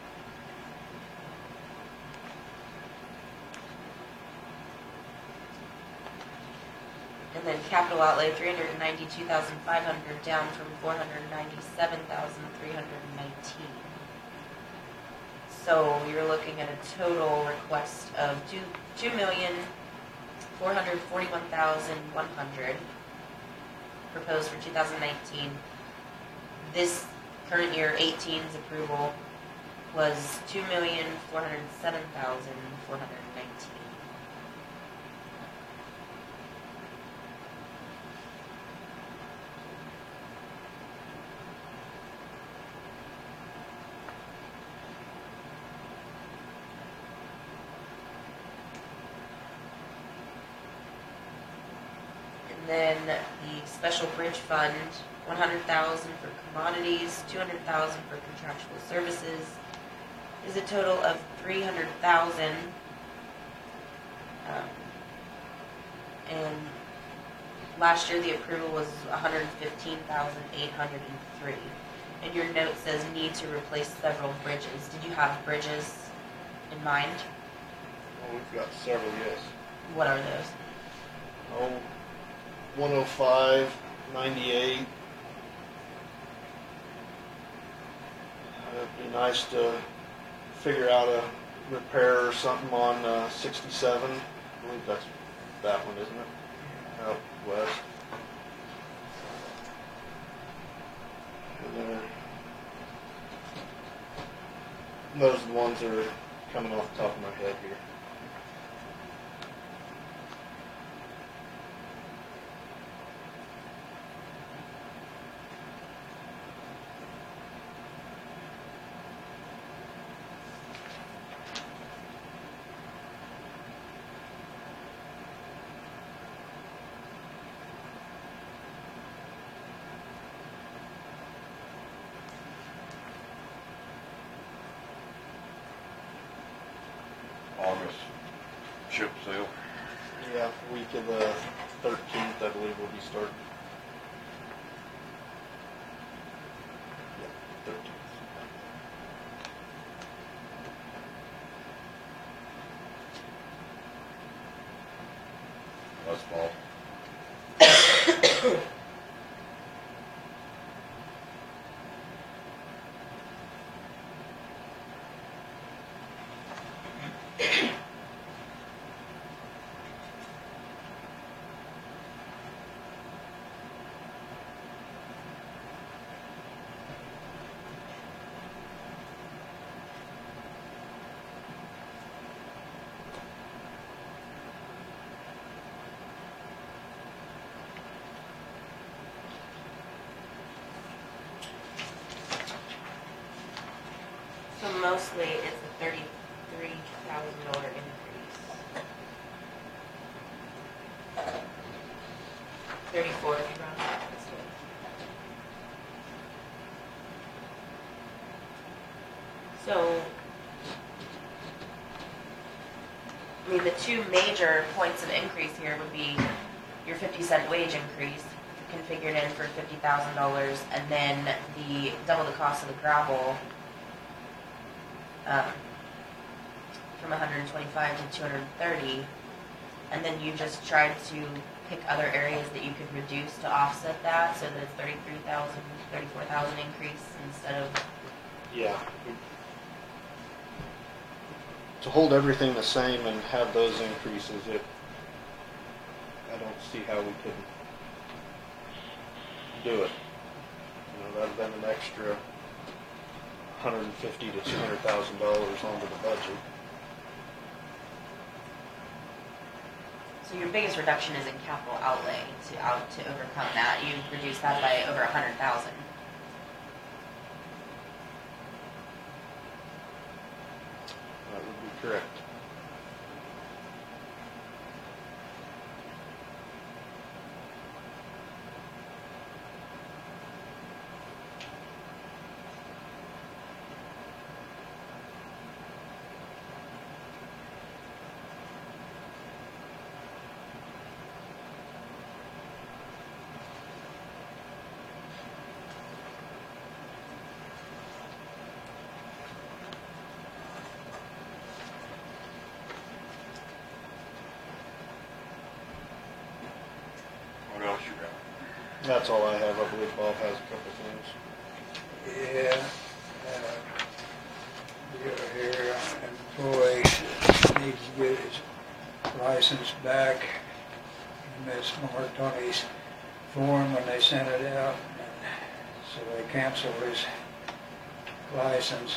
And then capital outlay, 392,500, down from 497,319. So you're looking at a total request of 2,441,100 proposed for 2019. This current year 18's approval was 2,407,419. And then the special bridge fund, 100,000 for commodities, 200,000 for contractual services, is a total of 300,000. And last year the approval was 115,803. And your note says need to replace several bridges. Did you have bridges in mind? Well, we've got several, yes. What are those? Oh, 105, 98. It'd be nice to figure out a repair or something on 67. I believe that's that one, isn't it? Out west. And then those are the ones that are coming off the top of my head here. August ship sale. Yeah, week of the 13th, I believe, we'll be starting. Yeah, 13th. That's fall. So mostly it's a $33,000 increase. 34 if you round it up this way. So, I mean, the two major points of increase here would be your 50-cent wage increase, configured in for $50,000, and then the double the cost of the gravel from 125 to 230, and then you just tried to pick other areas that you could reduce to offset that, so that it's 33,000, 34,000 increase instead of. Yeah. To hold everything the same and have those increases, I don't see how we could do it. You know, that'd been an extra $150,000 to $200,000 onto the budget. So your biggest reduction is in capital outlay to overcome that. You reduced that by over 100,000. That would be correct. else you got? That's all I have. I believe Bob has a couple things. Yeah, here, employee needs to get his license back. He missed marked on his form when they sent it out, so they canceled his license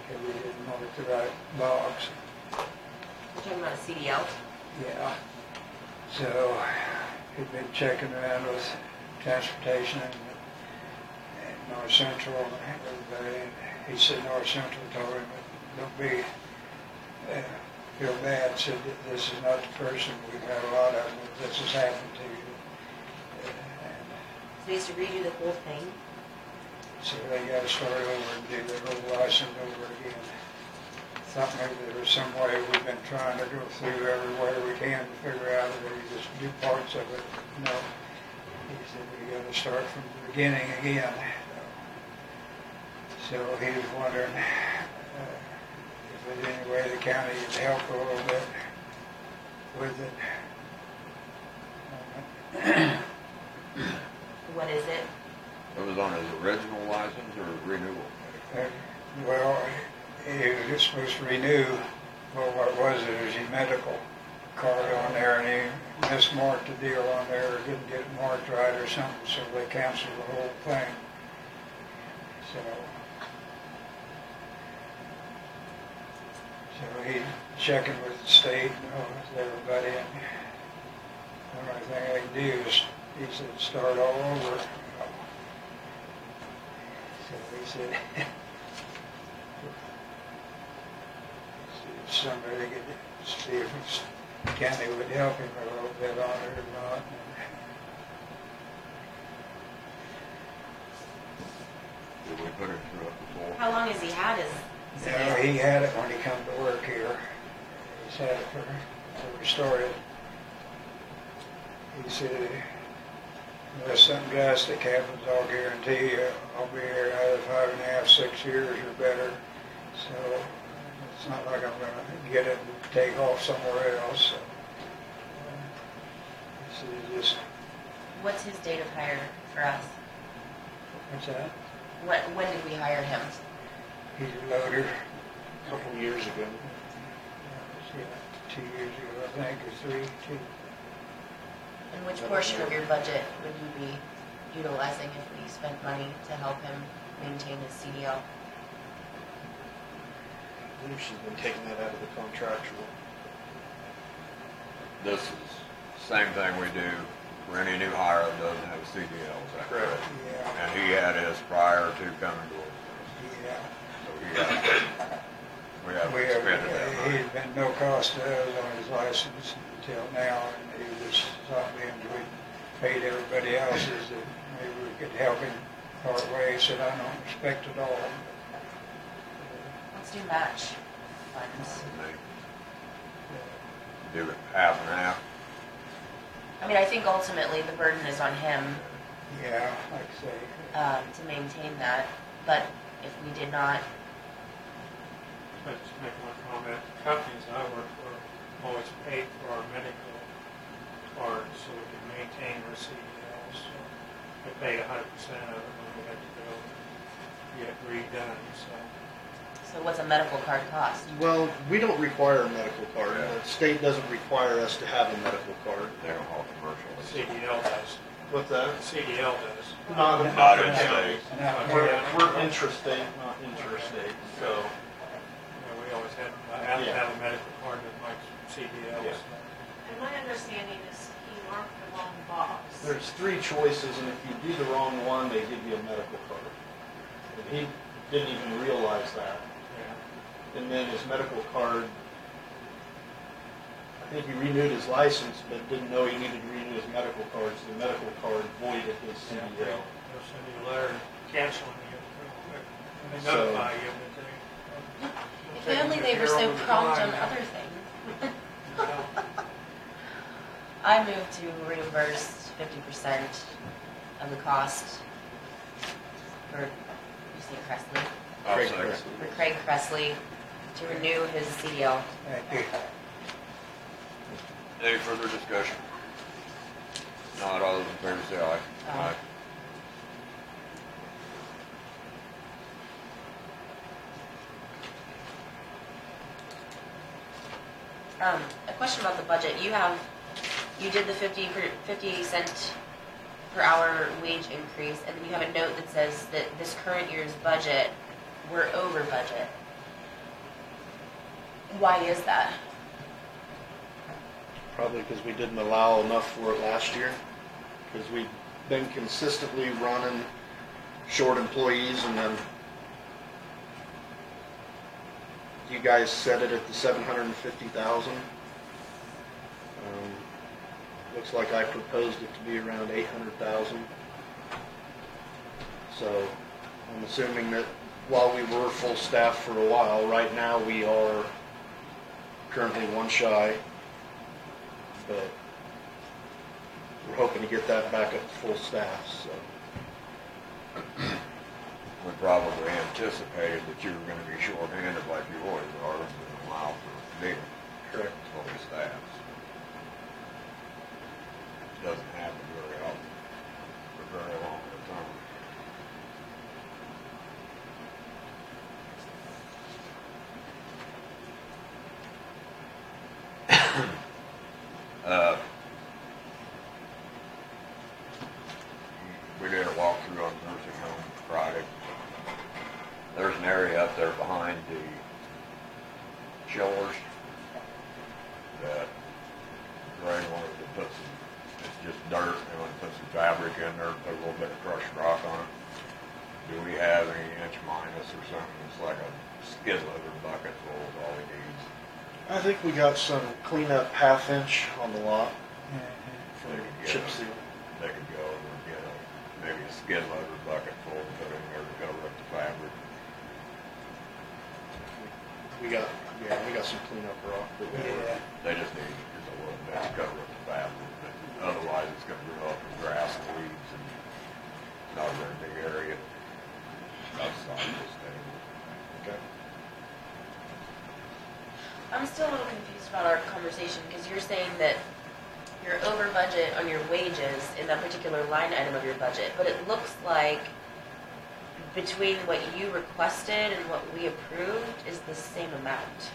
because he didn't mark the right box. You're talking about a CDL? Yeah, so he'd been checking around with transportation and North Central and everybody, and he said North Central told him, don't be, feel bad, said that this is not the person, we've had a lot of them, this has happened to you. So he has to redo the whole thing? So they gotta start over and do their whole license over again. Thought maybe there was some way, we've been trying to go through every way we can to figure out that we just do parts of it. No, he said we gotta start from the beginning again. So he was wondering if there's any way the county could help a little bit with it. What is it? It was on his original license or renewal? Well, he was supposed to renew, well, what was it was his medical card on there, and he mismarked the deal on there, or didn't get it marked right or something, so they canceled the whole thing. So he's checking with the state and with everybody, and the only thing they can do is, he said, start all over. So he said, if somebody could see if the county would help him a little bit on it or not. Did we put him through it before? How long has he had his No, CDL? he had it when he come to work here. He's had it for, until we started. He said, unless something drastic happens, I'll guarantee you, I'll be here another 5.5, 6 years or better. So it's not like I'm gonna get it and take off somewhere else. So, he said, just, What's his date of hire for us? what's that? When did we hire him? He's a loader. A couple years ago. Yeah, 2 years ago, I think, or 3, 2. And which portion of your budget would you be utilizing if we spent money to help him maintain his CDL? I believe she's been taking that out of the contractual. This is the same thing we do for any new hire that doesn't have a CDL, is that correct? Yeah, And he had his prior to coming to work for us. yeah. So we haven't expended that money. He's been no cost to us on his license until now, and he just thought being we paid everybody else's, that maybe we could help him part way. He said, I don't expect it all. Let's do match funds. And they do it half and half. I mean, I think ultimately the burden is on him Yeah, like I say, to maintain that, but if we did not, I'd just make one comment. Companies I work for always paid for our medical cards so we can maintain our CDLs. So they pay 100% of it when we have to go get redone, so. so what's a medical card cost? Well, we don't require a medical card. Yeah. The state doesn't require us to have a medical card. They don't all commercial. CDL does. What's that? CDL does. Not in county. state. not We're here. intrastate, not interstate, so. We always have, I have to Yeah. have a medical card with my CDLs. Yeah. And my understanding is he marked the wrong box. There's 3 choices, and if you do the wrong one, they give you a medical card. And he didn't even realize that. Yeah. And then his medical card, I think he renewed his license, but didn't know he needed to renew his medical card, so the medical card voided his CDL. They'll send you a letter canceling you real quick. And they So- notify you that they. If only they were so prompt on other things. I move to reimburse 50% of the cost for, you say Cressley? I'll Craig second. Presley. For Craig Cressley to renew his CDL. Thank you. Any further discussion? Not all those in favor say aye. Aye. A question about the budget. You did the 50 cent per hour wage increase, and then you have a note that says that this current year's budget, we're over budget. Why is that? Probably because we didn't allow enough for it last year. Because we've been consistently running short employees, and then you guys set it at the 750,000. Looks like I proposed it to be around 800,000. So I'm assuming that while we were full staff for a while, right now we are currently one shy, but we're hoping to get that back up to full staff, so. We probably anticipated that you were gonna be short-handed like you always are, and allow for being Correct. fully staffed. Doesn't happen very often, for very long at a time. We did a walkthrough on the nursing home Friday. There's an area up there behind the chillers that Ray wanted to put some, it's just dirt, they want to put some fabric in there, put a little bit of crushed rock on it. Do we have any inch minus or something? It's like a skid loader bucket full of all he needs. I think we got some cleanup half-inch on the lot for They could get chip a- seal. They could go over and get maybe a skid loader bucket full and put in there to cover up the fabric. We got some cleanup rock that we Yeah. They just need just a little bit to cover up the fabric, but otherwise it's gonna grow up with grass and weeds and not a very big area outside this thing. Okay. I'm still a little confused about our conversation, because you're saying that you're over budget on your wages in that particular line item of your budget, but it looks like between what you requested and what we approved is the same amount.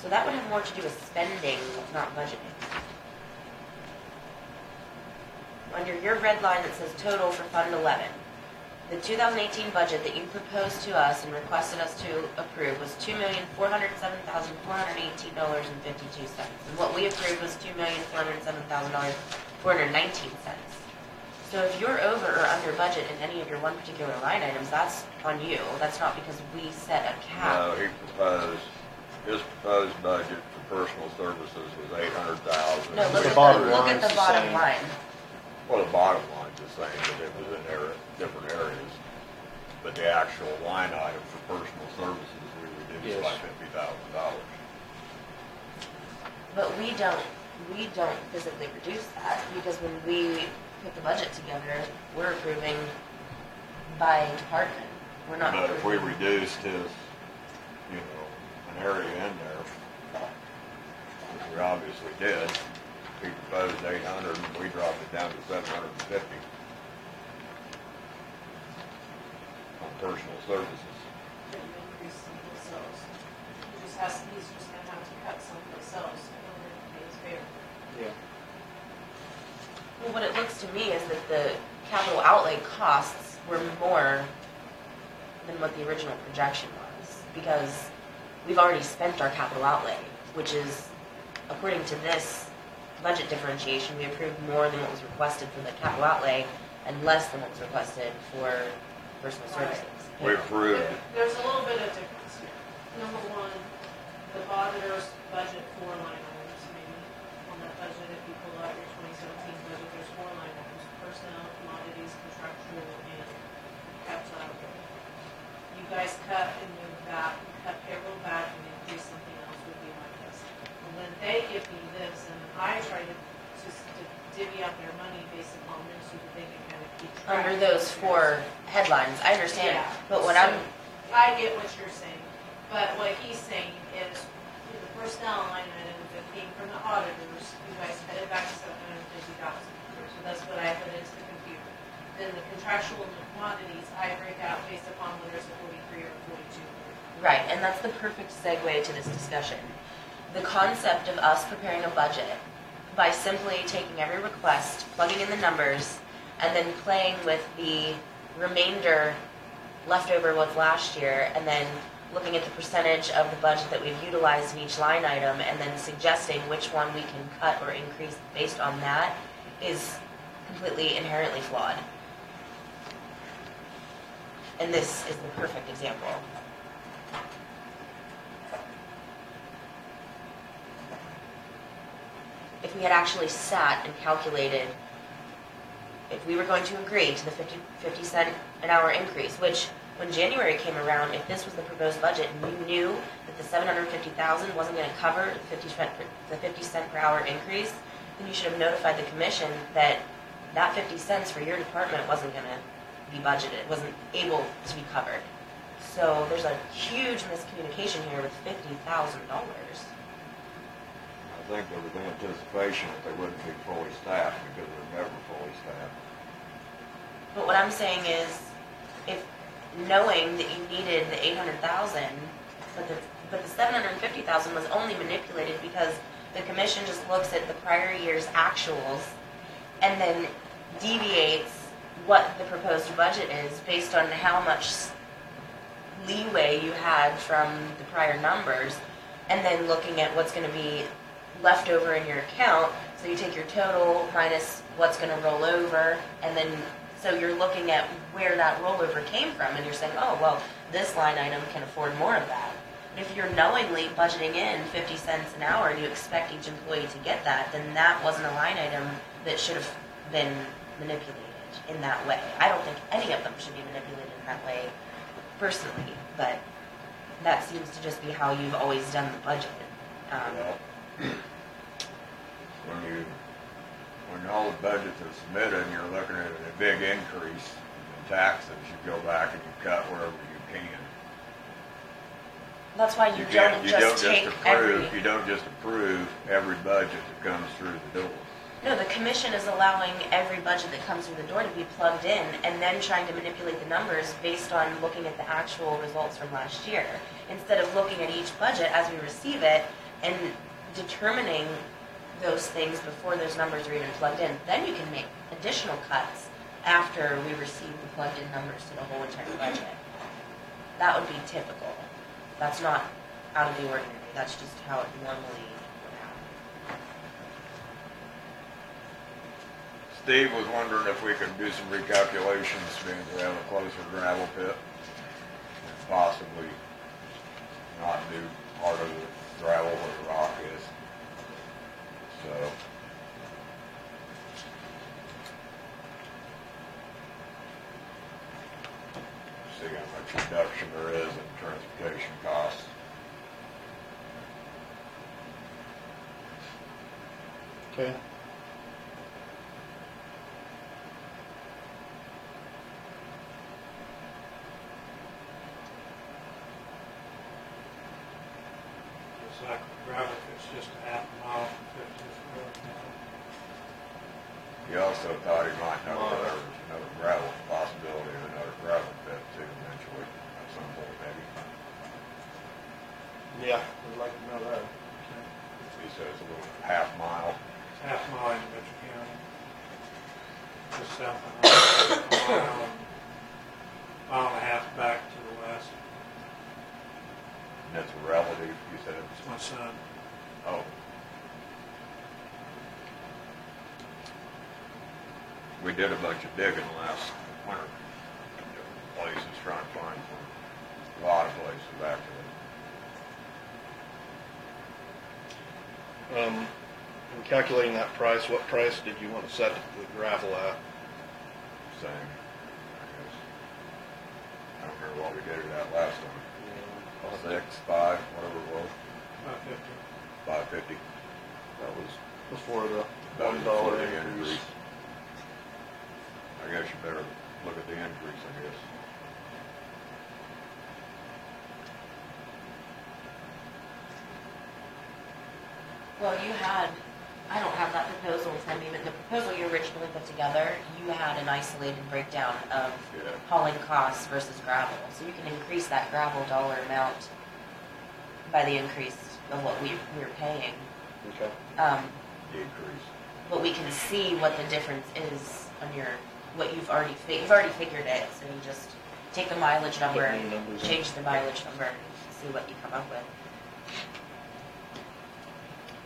So that would have more to do with spending, not budgeting. Under your red line that says total for Fund 11, the 2018 budget that you proposed to us and requested us to approve was $2,407,418.52. And what we approved was $2,407,419. So if you're over or under budget in any of your one particular line items, that's on you. That's not because we set a cap. No, his proposed budget for personal services was 800,000. No, look The at bottom the line's the bottom same. line. Well, the bottom line's the same, but it was in different areas. But the actual line item for personal services, we reduced by Yes. $50,000. But we don't physically reduce that, because when we put the budget together, we're approving by department. We're not But if we approving. reduced his, an area in there, which we obviously did, he proposed 800, and we dropped it down to 750 on personal services. Then you increase someplace else. He's just gonna have to cut someplace else in order to pay his fair. Yeah. Well, what it looks to me is that the capital outlay costs were more than what the original projection was, because we've already spent our capital outlay, which is, according to this budget differentiation, we approved more than what was requested for the capital outlay and less than what was requested for personal services. We approved, There's a little bit of difference here. Number one, the auditor's budget 4 line items, maybe, on that budget, if you pull out your 2017 budget, there's 4 line items: personnel, commodities, contractual, and capital outlay. You guys cut and move that, cut payroll back and increase something else would be like this. And then they give me this, and I try to just to divvy out their money based upon this so that they can kind of keep track. Under those 4 headlines, I understand, Yeah. but what So, I'm, I get what you're saying, but what he's saying is, the personnel line item, if came from the auditors, you guys headed back to 750,000. So that's what I put into the computer. Then the contractual commodities, I break out based upon whether it's a 43 or a 42. Right, and that's the perfect segue to this discussion. The concept of us preparing a budget by simply taking every request, plugging in the numbers, and then playing with the remainder left over with last year, and then looking at the percentage of the budget that we've utilized in each line item, and then suggesting which one we can cut or increase based on that, is completely inherently flawed. And this is the perfect example. If we had actually sat and calculated, if we were going to agree to the 50 cent an hour increase, which when January came around, if this was the proposed budget and you knew that the 750,000 wasn't going to cover the 50 cent per hour increase, then you should have notified the commission that that 50 cents for your department wasn't going to be budgeted, wasn't able to be covered. So there's a huge miscommunication here with $50,000. I think there was anticipation that they wouldn't be fully staffed because they're never fully staffed. But what I'm saying is, if knowing that you needed the 800,000, but the 750,000 was only manipulated because the commission just looks at the prior year's actuals and then deviates what the proposed budget is based on how much leeway you had from the prior numbers, and then looking at what's going to be left over in your account. So you take your total minus what's going to roll over, and then so you're looking at where that rollover came from, and you're saying, oh, well, this line item can afford more of that. But if you're knowingly budgeting in 50 cents an hour and you expect each employee to get that, then that wasn't a line item that should have been manipulated in that way. I don't think any of them should be manipulated in that way, personally, but that seems to just be how you've always done the budget. Well, when all the budgets are submitted and you're looking at a big increase in taxes, you go back and you cut wherever you can. That's why you don't just take every... You don't just approve every budget that comes through the door. No, the commission is allowing every budget that comes through the door to be plugged in and then trying to manipulate the numbers based on looking at the actual results from last year, instead of looking at each budget as we receive it and determining those things before those numbers are even plugged in. Then you can make additional cuts after we receive the plugged in numbers to the whole entire budget. That would be typical. That's not out of the ordinary. That's just how it normally would happen. Steve was wondering if we could do some recalculations, being we have a closer gravel pit, and possibly not do part of the gravel where the rock is. So, see how much reduction there is in transportation costs. Okay. It's like gravel, it's just a half mile from 50th Road now. He also thought he might know that there was another gravel possibility of another gravel pit too eventually, at some point maybe. Yeah, we'd like to know that. He says a little half mile. It's half mile in Mitchell County. Just south of Huntsville, mile and a half back to the west. And that's a relative, you said? It's my son. Oh. We did a bunch of digging last winter, different places, trying to find a lot of places actually. In calculating that price, what price did you want to set the gravel at? Same, I guess. I don't remember what we did it at last time. 6, 5, whatever it was. 550. $5.50. That was before the That was before $1 the increase. I guess you better look at the increase, I guess. Well, you had, I don't have that proposal in front of me, but the proposal you originally put together, you had an isolated breakdown of Yeah. hauling costs versus gravel. So you can increase that gravel dollar amount by the increase of what we're paying. Okay. Decrease. But we can see what the difference is on your, what you've already figured it, so you just take the mileage number, Put new numbers in. change the mileage number, see what you come up with.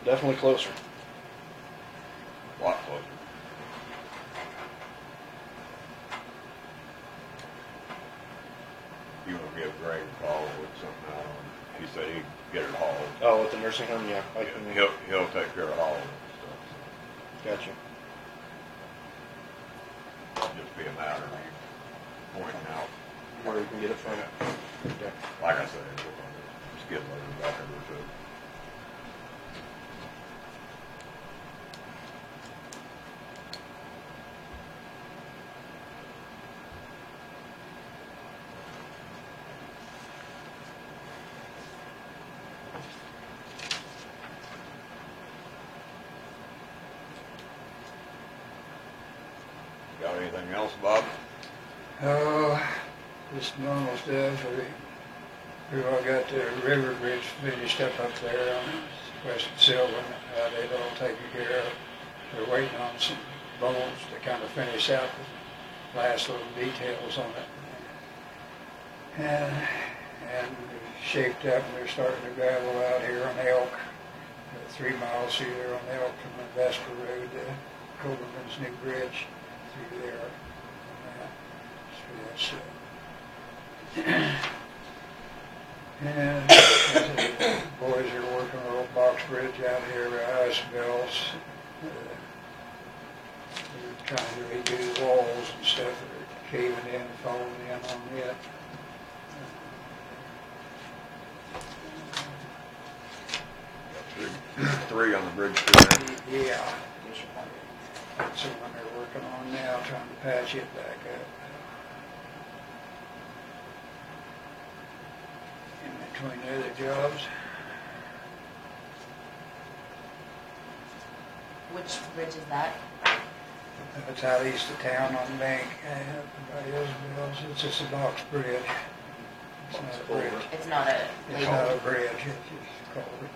Definitely closer. A lot closer. You want to give Greg a call with something out on, he said he'd get it hauled. Oh, at the nursing home, yeah. I can. He'll take care of hauling and stuff. Gotcha. So just be a matter of you pointing out. Where you can get it from. Okay. Like I said, skid loader back over to it. Got anything else, Bob? Oh, just normal stuff. We've all got the river bridge finished up there on West Sylvan. They've all taken care of. They're waiting on some bolts to kind of finish out the last little details on it. And shaped up, and they're starting to gravel out here on Elk. 3 miles through there on Elk from the Vesper Road to Coleman's new bridge through there. So that's and the boys are working on a little box bridge out here by Ice Bells. They're trying to redo the walls and stuff that are caving in and falling in on it. Three on the bridge too. Yeah. That's the one they're working on now, trying to patch it back up. In between the other jobs. Which bridge is that? That's out east of town on the bank, by Isabel's. It's just a box bridge. It's not a bridge. It's not a It's not a label. bridge, it's just called it.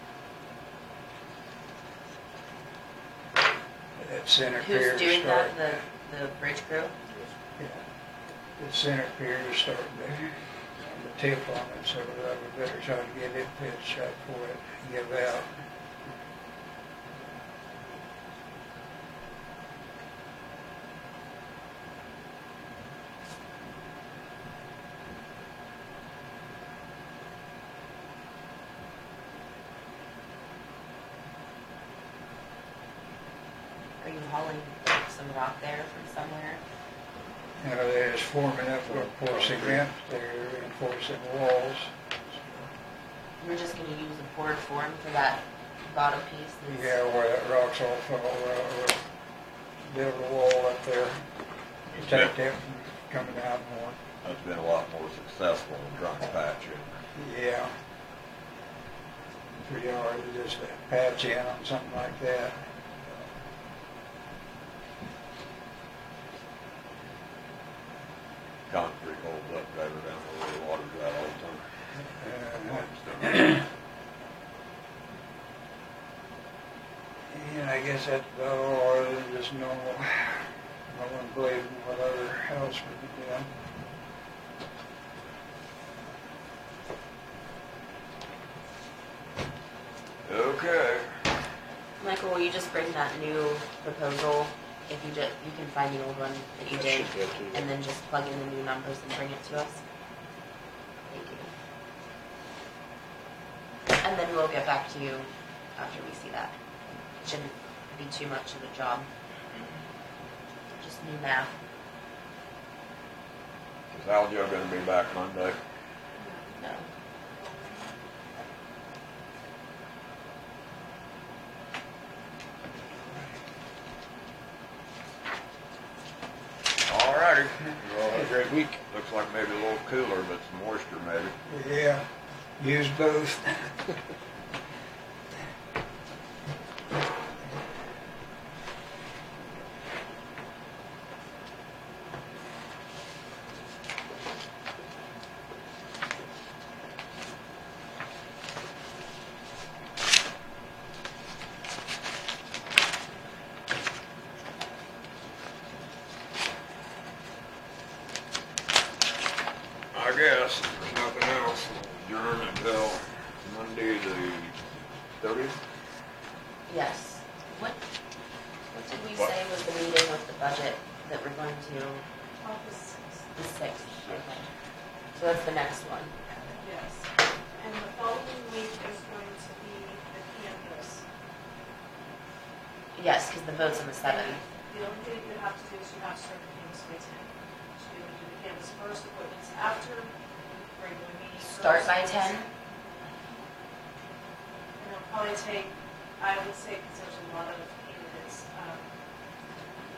That center pier Who's is doing starting. that? The bridge crew? Yeah. The center pier is starting to, on the tip on it, so we better try to get it pitched up for it to give out. Are you hauling some rock there from somewhere? You know, they're just forming up a pour cement, they're reinforcing walls. We're just gonna use a poured form for that bottom piece that's... Yeah, where that rock's all fall, we'll build a wall up there, protect it from coming out more. That's been a lot more successful than trying to patch it. Yeah. Pretty hard to just patch in on something like that. Concrete holds up better down where the water's at all the time. Yeah, I guess that's about all, other than just normal, blade and whatever else we could do. Okay. Michael, will you just bring that new proposal? If you can find the old one that you That did, should go to you. and then just plug in the new numbers and bring it to us. Thank you. And then we'll get back to you after we see that. It shouldn't be too much of a job. Just new math. Is Aljo gonna be back Monday? No. Alrighty. Well, have a great week. Looks like maybe a little cooler, but some moisture maybe. Yeah, use both. What did we What? say was the meeting with the budget that we're going to, Office 6. the 6th? Okay. So that's the next one. Yes. And the following week is going to be the canvas. Yes, because the vote's on the 7th. The only thing you have to do is you have to start the canvas by 10. To be able to do the canvas first, appointments after, regular meeting Start first. by 10? And it'll probably take, I would say, because there's a lot of candidates,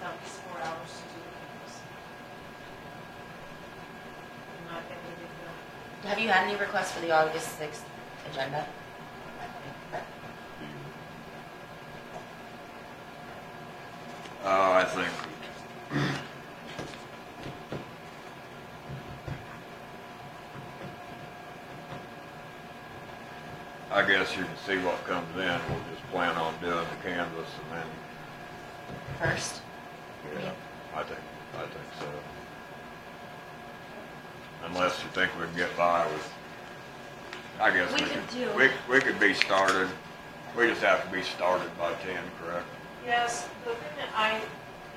about these 4 hours to do the canvas. You might be able to get it done. Have you had any requests for the August 6th agenda? I think I guess you can see what comes in. We'll just plan on doing the canvas and then, First? yeah, I think so. Unless you think we can get by with, I guess We could do- we could be started. We just have to be started by 10, correct? Yes, the thing that I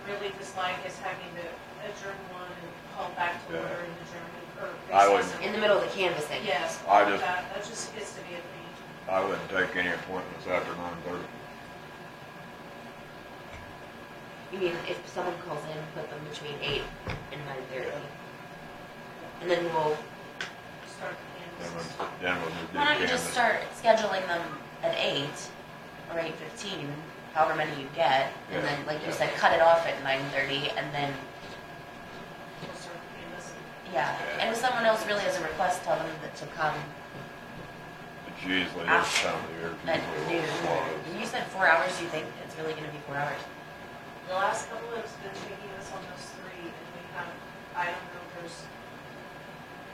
really dislike is having to adjourn one and call back to Yeah. order and adjourn, or I recess. wouldn't- In the middle of the canvassing? Yes, I all of just- that just gets to be a pain. I wouldn't take any appointments after 9:30. You mean if someone calls in, put them between 8 and 9:30? And then we'll, Start the Then canvas. we'll just do why don't you just canvas. start scheduling them at 8 or 8:15, however many you get, and Yeah, then, like you yeah. said, cut it off at 9:30, and then, We'll start the canvas. yeah. And if someone else really has a request, tell them that to come It's usually this time of year. at Usually noon. a little slow. You said 4 hours, do you think it's really gonna be 4 hours? The last couple have been taking us almost 3, and we have, I don't know, there's,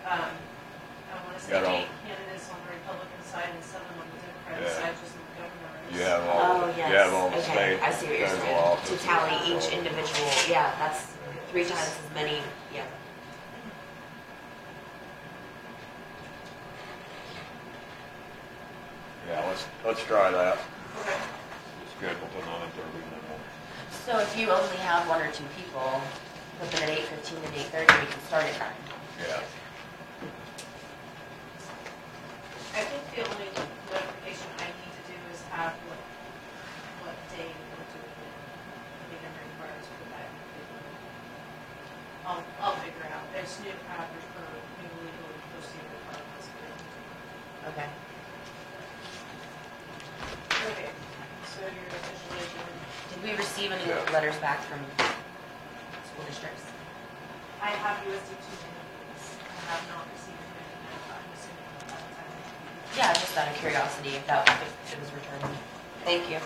I want to say Got all- 8 candidates on the Republican side and 7 on the Democratic Yeah. side, just in the governor race. You have all, Oh, the- yes. you have all the Okay, state, I see what you're federal saying. offices. To tally each so- individual, yeah, that's 3 times as many, yeah. Yeah, let's try that. Okay. Schedule to 9:30 and then So if you only have 1 or 2 people, put them at 8:15 and 8:30, we can start at 9. yeah. I think the only notification I need to do is have what day we're doing it. I think I'm required to put that in. I'll figure it out. There's new average for new legal posting requirements. Okay. Okay, so you're officially adjourned. Did we receive any Yeah. letters back from school districts? I have USD 2 minutes. I have not received anything. I'm assuming that that's Yeah, just out of curiosity if it was returned. Thank you.